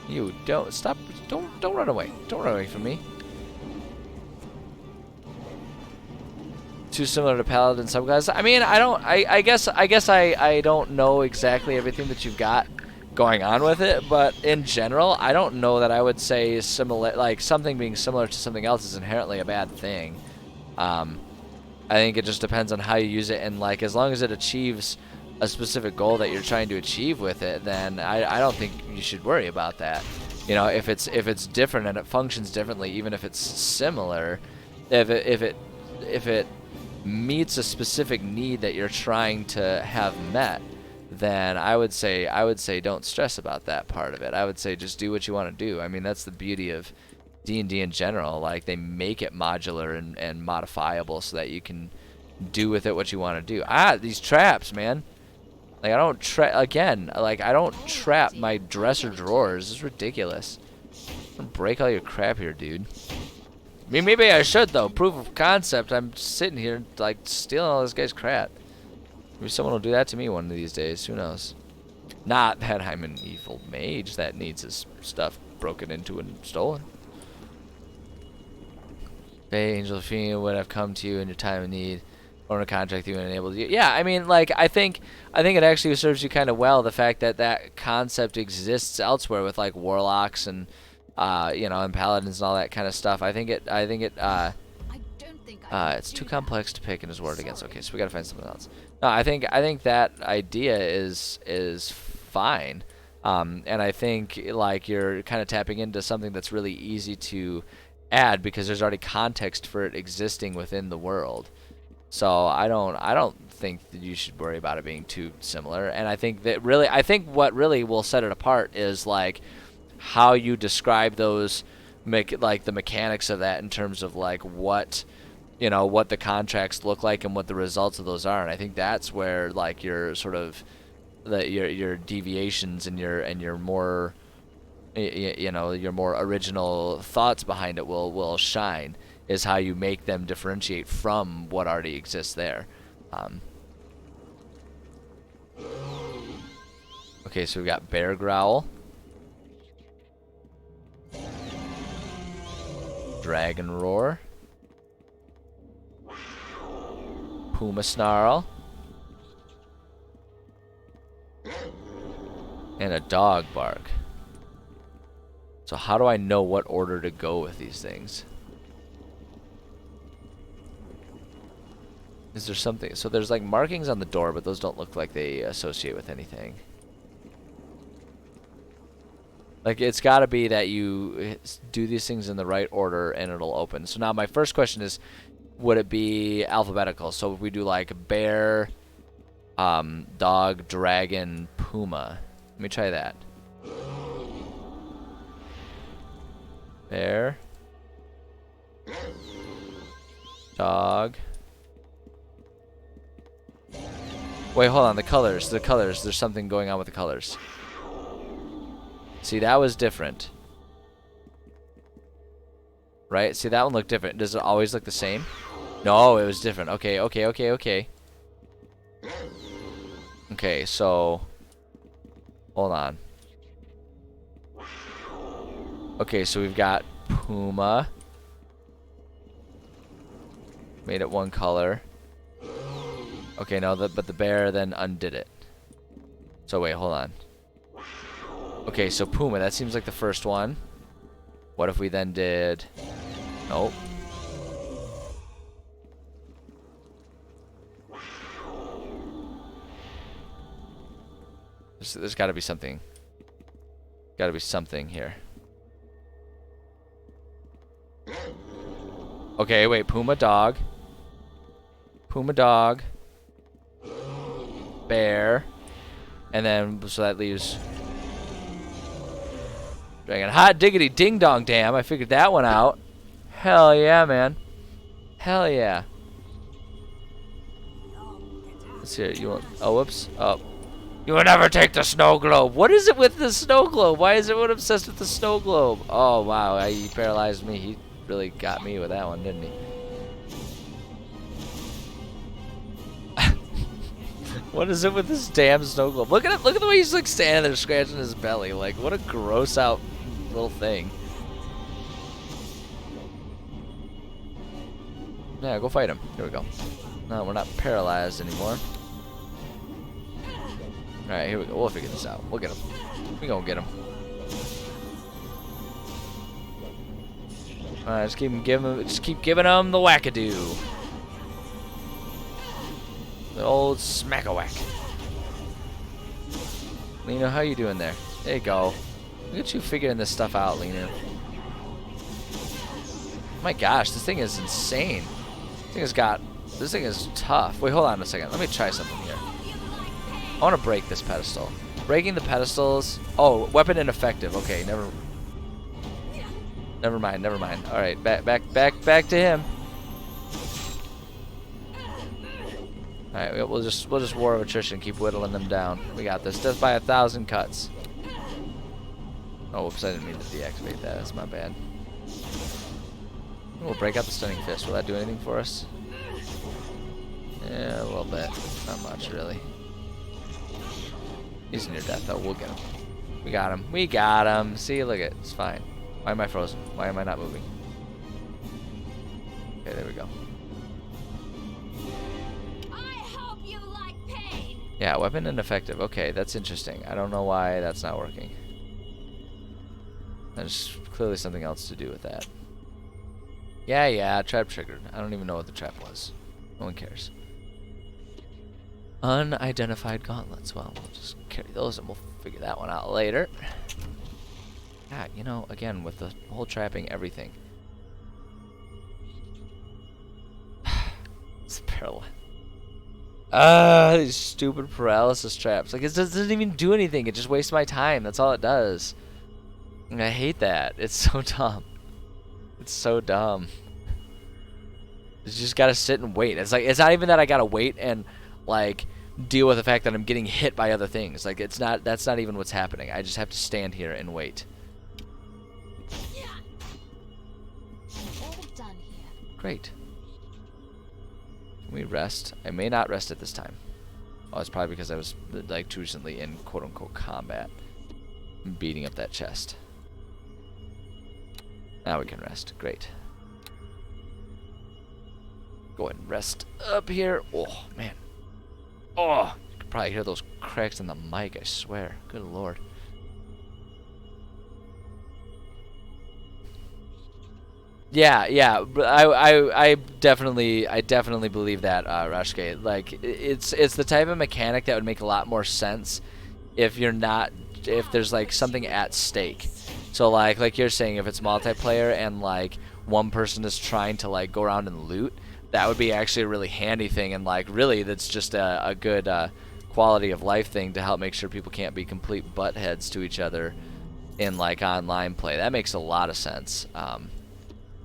You don't stop. Don't run away. Don't run away from me. Too similar to Paladin subclass. I mean, I guess I don't know exactly everything that you've got going on with it, but in general, I don't know that I would say similar, like something being similar to something else is inherently a bad thing. I think it just depends on how you use it, and like as long as it achieves a specific goal that you're trying to achieve with it, then I don't think you should worry about that. You know, if it's different and it functions differently, even if it's similar, if it meets a specific need that you're trying to have met, then I would say don't stress about that part of it. I would say just do what you want to do. I mean, that's the beauty of D&D in general. Like, they make it modular and modifiable so that you can do with it what you want to do. These traps, man. Like, I don't trap my dresser drawers. This is ridiculous. I'm gonna break all your crap here, dude. I mean, maybe I should, though. Proof of concept. I'm sitting here, like, stealing all this guy's crap. Maybe someone will do that to me one of these days. Who knows? Not that I'm an evil mage that needs his stuff broken into and stolen. Hey, Angel Fiend, would have come to you in your time of need, or in a contract you and enabled you. Yeah, I mean, like, I think it actually serves you kind of well, the fact that that concept exists elsewhere with like warlocks and you know, and paladins and all that kind of stuff. I think it's too complex to pick in his word against. Okay, so we gotta find something else. No, I think that idea is fine, and I think like you're kind of tapping into something that's really easy to add because there's already context for it existing within the world. So I don't think that you should worry about it being too similar. And I think what really will set it apart is like how you describe those, like the mechanics of that in terms of like what, you know, what the contracts look like and what the results of those are. And I think that's where like your sort of your deviations and your more, you know, your more original thoughts behind it will shine, is how you make them differentiate from what already exists there. Okay, so we've got Bear Growl, Dragon Roar, Puma Snarl, and a Dog Bark. So how do I know what order to go with these things? Is there something? So there's like markings on the door, but those don't look like they associate with anything. Like it's got to be that you do these things in the right order and it'll open. So now my first question is, would it be alphabetical? So if we do like bear, dog, dragon, puma. Let me try that. Bear, dog. Wait, hold on. The colors. There's something going on with the colors. See, that was different. Right? See, that one looked different. Does it always look the same? No, it was different. Okay. Okay, so hold on. Okay, so we've got Puma. Made it one color. Okay, no, but the bear then undid it. So wait, hold on. Okay, so Puma, that seems like the first one. What if we then did... Nope. There's got to be something. Got to be something here. Okay, wait. Puma dog. Puma dog. Bear. And then, so that leaves... Dragon. Hot diggity ding dong damn. I figured that one out. Hell yeah, man. Hell yeah. Let's see it. You want... Oh, whoops. Oh. You will never take the snow globe. What is it with the snow globe? Why is everyone obsessed with the snow globe? Oh, wow. He paralyzed me. He really got me with that one, didn't he? What is it with this damn snow globe? Look at him. Look at the way he's like standing there scratching his belly. Like, what a gross out little thing. Yeah, go fight him. Here we go. No, we're not paralyzed anymore. Alright, here we go. We'll figure this out. We'll get him. We gonna get him. Alright, just keep giving him the wackadoo. The old smack-a-whack. Lena, how you doing there? There you go. Look at you figuring this stuff out, Lena. My gosh, this thing is insane. This thing is tough. Wait, hold on a second. Let me try something here. I want to break this pedestal. Breaking the pedestals. Oh, weapon ineffective. Okay, never mind. All right, back to him. All right, we'll just war of attrition. Keep whittling them down. We got this. Death by 1,000 cuts. Oh, whoops! I didn't mean to deactivate that. That's my bad. We'll break out the stunning fist. Will that do anything for us? Yeah, a little bit. Not much, really. He's near death though. We'll get him. We got him. We got him. See, look at it. It's fine. Why am I frozen? Why am I not moving? Okay, there we go. I hope you like pain. Yeah, weapon ineffective. Okay, that's interesting. I don't know why that's not working. There's clearly something else to do with that. Yeah, trap triggered. I don't even know what the trap was. No one cares. Unidentified gauntlets. Well, we'll just carry those and we'll figure that one out later. Yeah, you know, again, with the whole trapping, everything. It's paralysis. These stupid paralysis traps. Like, it doesn't even do anything. It just wastes my time. That's all it does. And I hate that. It's so dumb. It's so dumb. You just gotta sit and wait. It's like, it's not even that I gotta wait and, like, deal with the fact that I'm getting hit by other things. Like, it's not, that's not even what's happening. I just have to stand here and wait. All done here. Great. Can we rest? I may not rest at this time. Oh, it's probably because I was, like, too recently in quote-unquote combat. Beating up that chest. Now we can rest. Great. Go ahead and rest up here. Oh, man. Oh, you can probably hear those cracks in the mic, I swear. Good lord. Yeah, but I definitely believe that, Rashke. Like, it's the type of mechanic that would make a lot more sense if there's like something at stake. So like you're saying, if it's multiplayer and like one person is trying to like go around and loot, that would be actually a really handy thing, and like really that's just a good quality of life thing to help make sure people can't be complete buttheads to each other in like online play. That makes a lot of sense.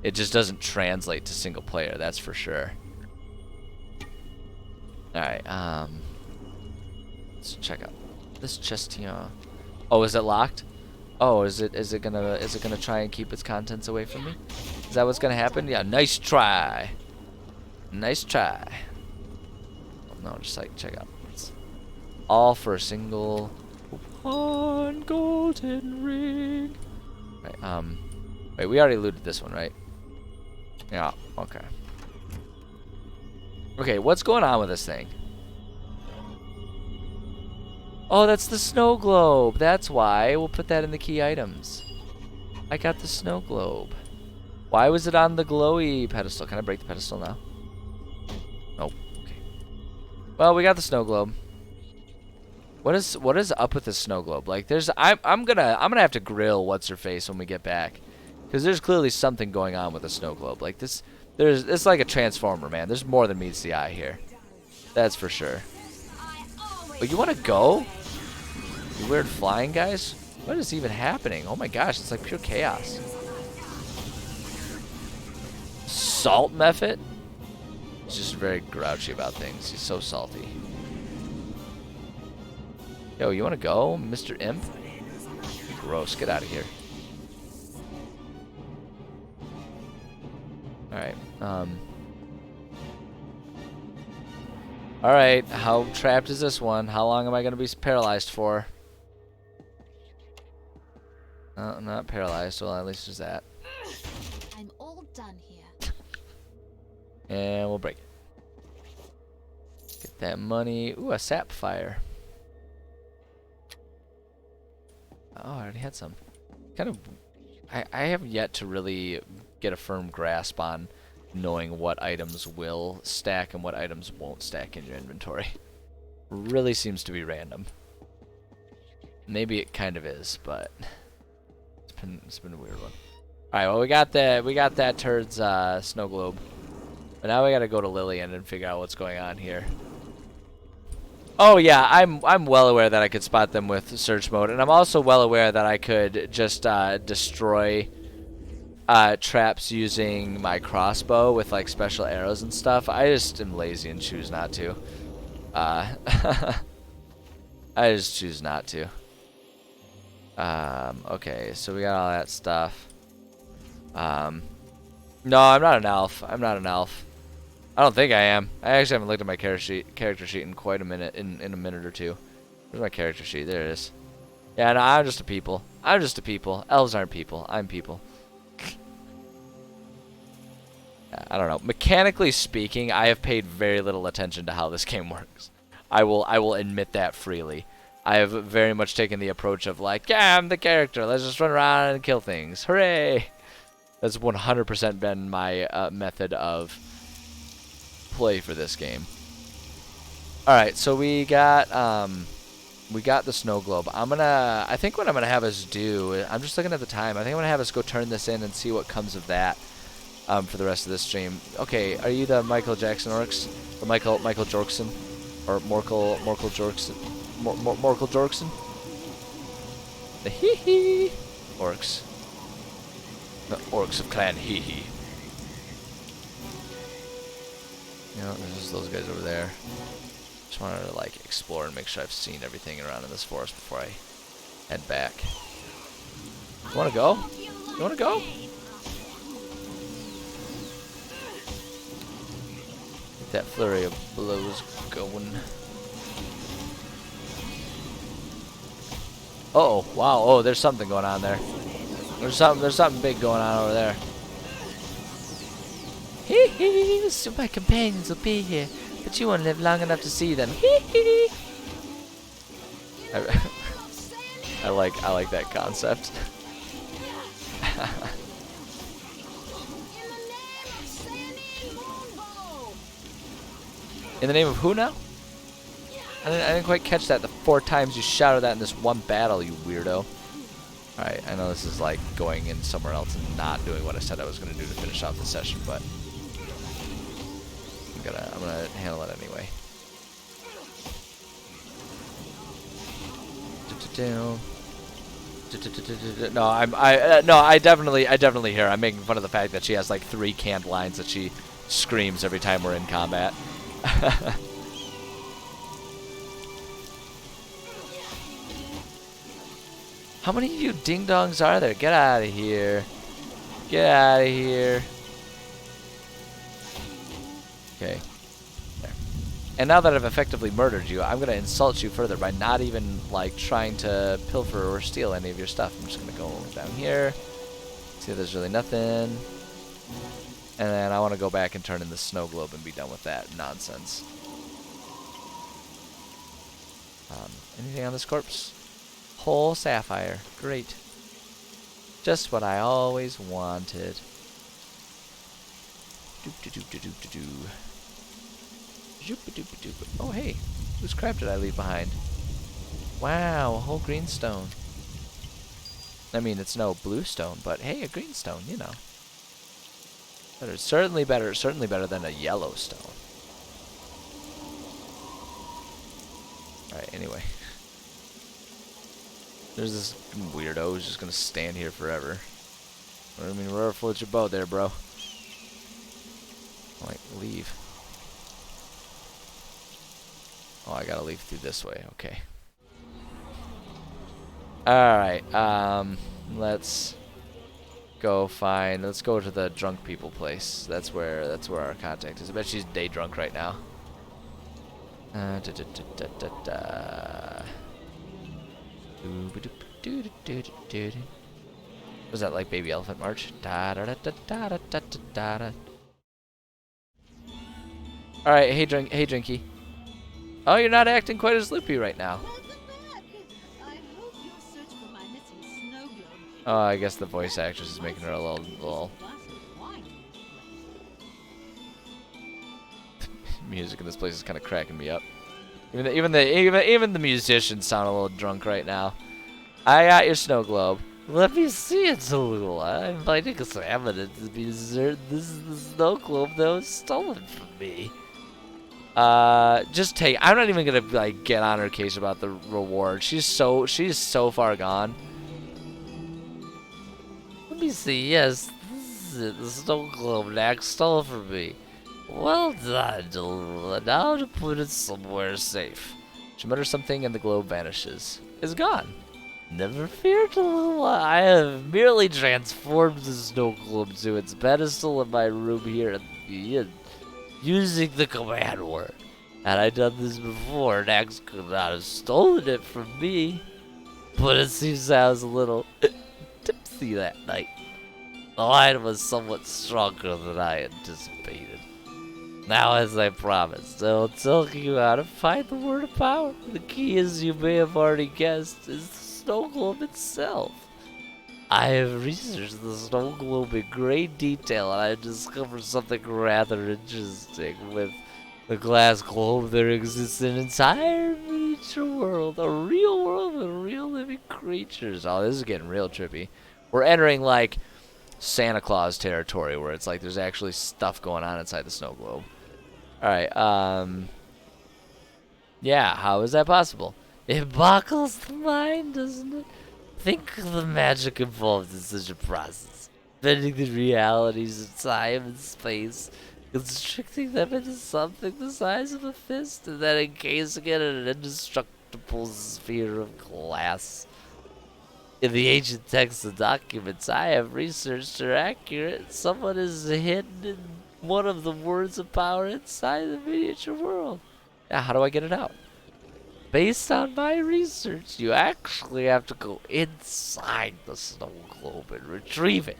It just doesn't translate to single player, that's for sure. Alright, let's check out this chest here. Oh, is it locked? Oh, is it gonna try and keep its contents away from me? Is that what's gonna happen? Yeah, nice try. Nice try. Oh, no, just like check out. It's all for a single one golden ring. Right, wait, we already looted this one, right? Yeah, okay. Okay, what's going on with this thing? Oh, that's the snow globe. That's why. We'll put that in the key items. I got the snow globe. Why was it on the glowy pedestal? Can I break the pedestal now? Nope. Okay. Well, we got the snow globe. What is up with the snow globe? Like, I'm gonna have to grill what's her face when we get back, because there's clearly something going on with the snow globe. Like this, it's like a transformer, man. There's more than meets the eye here. That's for sure. But you want to go? You weird flying guys? What is even happening? Oh my gosh, it's like pure chaos. Salt method? He's just very grouchy about things. He's so salty. Yo, you want to go, Mr. Imp? Gross, get out of here. Alright, Alright, how trapped is this one? How long am I going to be paralyzed for? I'm not paralyzed, well at least there's that. I'm all done here. And we'll break it. Get that money. Ooh, a sapphire. Oh, I already had some. Kind of, I have yet to really get a firm grasp on knowing what items will stack and what items won't stack in your inventory. Really seems to be random. Maybe it kind of is, but it's been a weird one. All right, well we got that turd's snow globe, but now we got to go to Lillian and figure out what's going on here. Oh yeah, I'm well aware that I could spot them with search mode, and I'm also well aware that I could just destroy traps using my crossbow with like special arrows and stuff. I just am lazy and choose not to. I just choose not to. Okay, so we got all that stuff. No, I'm not an elf. I'm not an elf. I don't think I am. I actually haven't looked at my character sheet in quite a minute, in a minute or two. Where's my character sheet? There it is. Yeah, no, I'm just a people. I'm just a people. Elves aren't people. I'm people. I don't know. Mechanically speaking, I have paid very little attention to how this game works. I will admit that freely. I have very much taken the approach of like, yeah, I'm the character. Let's just run around and kill things. Hooray! That's 100% been my method of play for this game. All right, so we got the snow globe. I think what I'm gonna have us do, I'm just looking at the time. I think I'm gonna have us go turn this in and see what comes of that for the rest of this stream. Okay, are you the Michael Jackson orcs? Or Michael Jorkson? Or Morkel Jorkson? Morkel Jorkson? The hee-hee orcs. The orcs of Clan Hee-hee. You know, there's just those guys over there. Just wanted to like explore and make sure I've seen everything around in this forest before I head back. You wanna go? You wanna go? Get that flurry of blows going. Uh-oh, wow, oh, there's something going on there. There's something big going on over there. Hee hee, so my companions will be here, but you won't live long enough to see them. Hee hee. I like that concept. In the name of who now? I didn't quite catch that the 4 times you shouted that in this one battle, you weirdo. Alright, I know this is like going in somewhere else and not doing what I said I was going to do to finish off the session, but I'm gonna handle it anyway. No, I definitely hear. I'm making fun of the fact that she has like 3 canned lines that she screams every time we're in combat. How many of you ding-dongs are there? Get out of here. Get out of here. Okay. There. And now that I've effectively murdered you, I'm going to insult you further by not even, like, trying to pilfer or steal any of your stuff. I'm just going to go down here. See if there's really nothing. And then I want to go back and turn in the snow globe and be done with that nonsense. Anything on this corpse? Whole sapphire. Great. Just what I always wanted. Oh, hey. Whose crap did I leave behind? Wow, a whole green stone. I mean, it's no blue stone, but hey, a green stone, you know. Better, certainly better than a yellow stone. Alright, anyway. There's this weirdo who's just gonna stand here forever. I mean, wherever floats your boat there, bro. Like, leave. Oh, I gotta leave through this way. Okay. Alright, let's go to the drunk people place. That's where our contact is. I bet she's day drunk right now. Was that like Baby Elephant March? Alright, hey Drinky. Oh, you're not acting quite as loopy right now. Oh, I guess the voice actress is making her a little. Music in this place is kind of cracking me up. Even the musicians sound a little drunk right now. I got your snow globe. Let me see it, Tallulah. I'm finding some evidence to be certain this is the snow globe that was stolen from me. Just take. I'm not even gonna like get on her case about the reward. She's so far gone. Let me see. Yes, this is it. The snow globe Nax stole from me. Well done, Tallulah. Now to put it somewhere safe. She mutters something and the globe vanishes. It's gone. Never fear, Tallulah. I have merely transformed the snow globe to its pedestal in my room here at the inn, using the command word. Had I done this before, Nax could not have stolen it from me. But it seems I was a little tipsy that night. The light was somewhat stronger than I anticipated. Now, as I promised, I will tell you how to find the word of power. The key, as you may have already guessed, is the snow globe itself. I have researched the snow globe in great detail, and I have discovered something rather interesting. With the glass globe, there exists an entire miniature world, a real world with real living creatures. Oh, this is getting real trippy. We're entering, like, Santa Claus territory, where it's like there's actually stuff going on inside the snow globe. Alright, yeah, how is that possible? It boggles the mind, doesn't it? Think of the magic involved in such a process. Bending the realities of time and space, constricting them into something the size of a fist, and then encasing it in an indestructible sphere of glass. In the ancient texts and documents I have researched are accurate. Someone is hidden in one of the words of power inside the miniature world. Now, how do I get it out? Based on my research, you actually have to go inside the snow globe and retrieve it.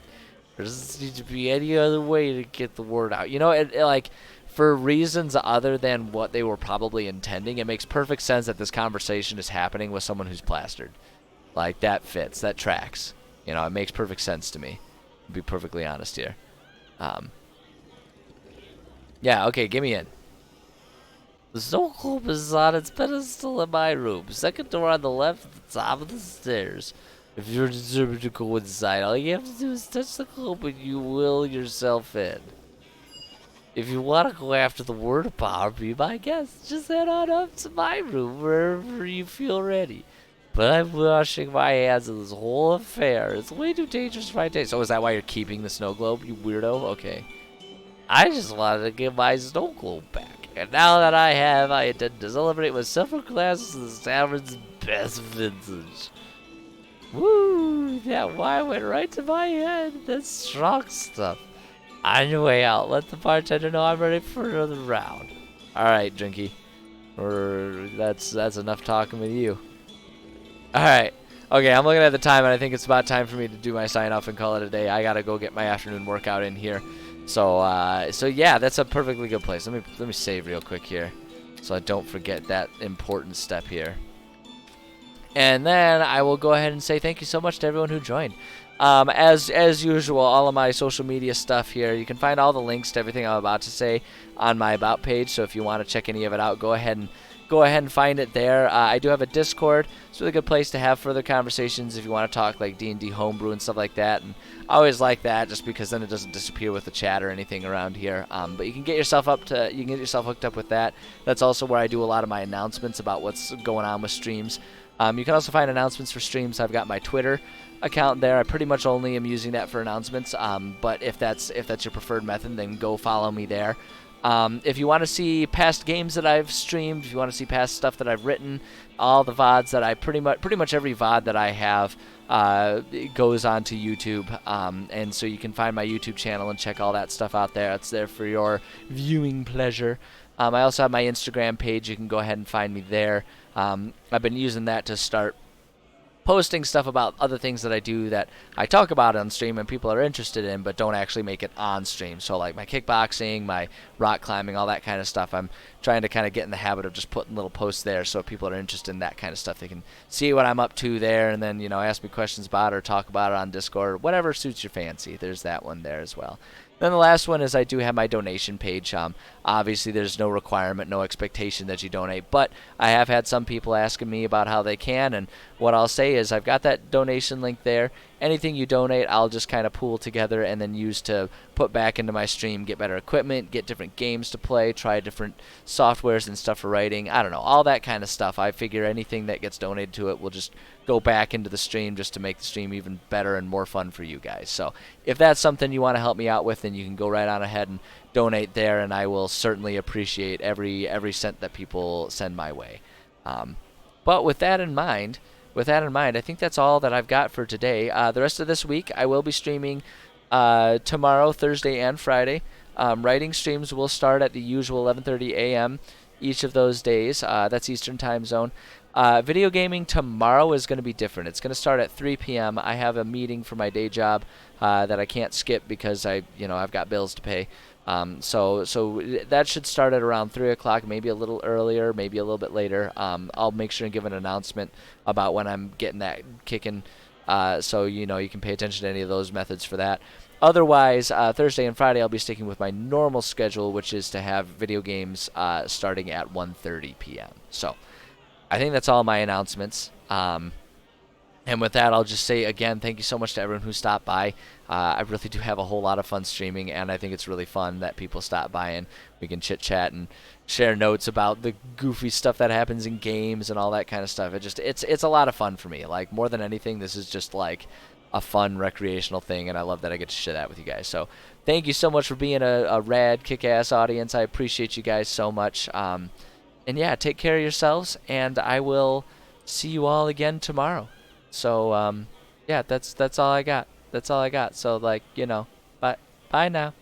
There doesn't seem to be any other way to get the word out. You know, like, for reasons other than what they were probably intending, it makes perfect sense that this conversation is happening with someone who's plastered. Like, that fits. That tracks. You know, it makes perfect sense to me. To be perfectly honest here. Yeah, okay, get me in. The snow globe is on its pedestal in my room. Second door on the left at the top of the stairs. If you're determined to go inside, all you have to do is touch the globe and you will yourself in. If you want to go after the word of power, be my guest. Just head on up to my room wherever you feel ready. But I'm washing my hands of this whole affair. It's way too dangerous for my taste. So is that why you're keeping the snow globe, you weirdo? Okay. I just wanted to get my snow globe back. And now that I have, I intend to celebrate with several glasses of the tavern's best vintage. Woo! That wine went right to my head. That's strong stuff. On your way out, let the bartender know I'm ready for another round. Alright, Drinky. That's enough talking with you. Alright. Okay, I'm looking at the time, and I think it's about time for me to do my sign-off and call it a day. I gotta go get my afternoon workout in here. So yeah, that's a perfectly good place. Let me save real quick here, so I don't forget that important step here. And then I will go ahead and say thank you so much to everyone who joined. As usual, all of my social media stuff here, you can find all the links to everything I'm about to say on my About page. So if you want to check any of it out, go ahead and find it there. I do have a Discord. It's a really good place to have further conversations if you want to talk like D&D homebrew and stuff like that. And I always like that just because then it doesn't disappear with the chat or anything around here. But you can get yourself hooked up with that. That's also where I do a lot of my announcements about what's going on with streams. You can also find announcements for streams. I've got my Twitter account there. I pretty much only am using that for announcements. But if that's your preferred method, then go follow me there. If you want to see past games that I've streamed, if you want to see past stuff that I've written, all the VODs that I pretty much every VOD that I have goes onto YouTube, and so you can find my YouTube channel and check all that stuff out there. It's there for your viewing pleasure. I also have my Instagram page. You can go ahead and find me there. I've been using that to start posting stuff about other things that I do that I talk about on stream and people are interested in but don't actually make it on stream. So like my kickboxing, my rock climbing, all that kind of stuff. I'm trying to kind of get in the habit of just putting little posts there so if people are interested in that kind of stuff, they can see what I'm up to there and then, you know, ask me questions about it or talk about it on Discord, whatever suits your fancy. There's that one there as well. Then the last one is I do have my donation page. Obviously, there's no requirement, no expectation that you donate, but I have had some people asking me about how they can, and what I'll say is I've got that donation link there. Anything you donate, I'll just kind of pool together and then use to put back into my stream, get better equipment, get different games to play, try different softwares and stuff for writing. I don't know, all that kind of stuff. I figure anything that gets donated to it will just go back into the stream just to make the stream even better and more fun for you guys. So if that's something you want to help me out with, then you can go right on ahead and donate there, and I will certainly appreciate every cent that people send my way. But with that in mind, I think that's all that I've got for today. The rest of this week, I will be streaming tomorrow, Thursday, and Friday. Writing streams will start at the usual 11:30 a.m. each of those days. That's Eastern Time Zone. Video gaming tomorrow is going to be different. It's going to start at 3 p.m. I have a meeting for my day job that I can't skip because I've got bills to pay. So that should start at around 3 o'clock, maybe a little earlier, maybe a little bit later. I'll make sure and give an announcement about when I'm getting that kicking, so you can pay attention to any of those methods for that. Otherwise, Thursday and Friday I'll be sticking with my normal schedule, which is to have video games starting at 1:30 p.m. So I think that's all my announcements. And with that, I'll just say again, thank you so much to everyone who stopped by. I really do have a whole lot of fun streaming, and I think it's really fun that people stop by and we can chit-chat and share notes about the goofy stuff that happens in games and all that kind of stuff. It's a lot of fun for me. Like, more than anything, this is just like a fun recreational thing, and I love that I get to share that with you guys. So thank you so much for being a rad, kick-ass audience. I appreciate you guys so much. And yeah, take care of yourselves, and I will see you all again tomorrow. So, yeah, that's all I got. That's all I got. So, bye now.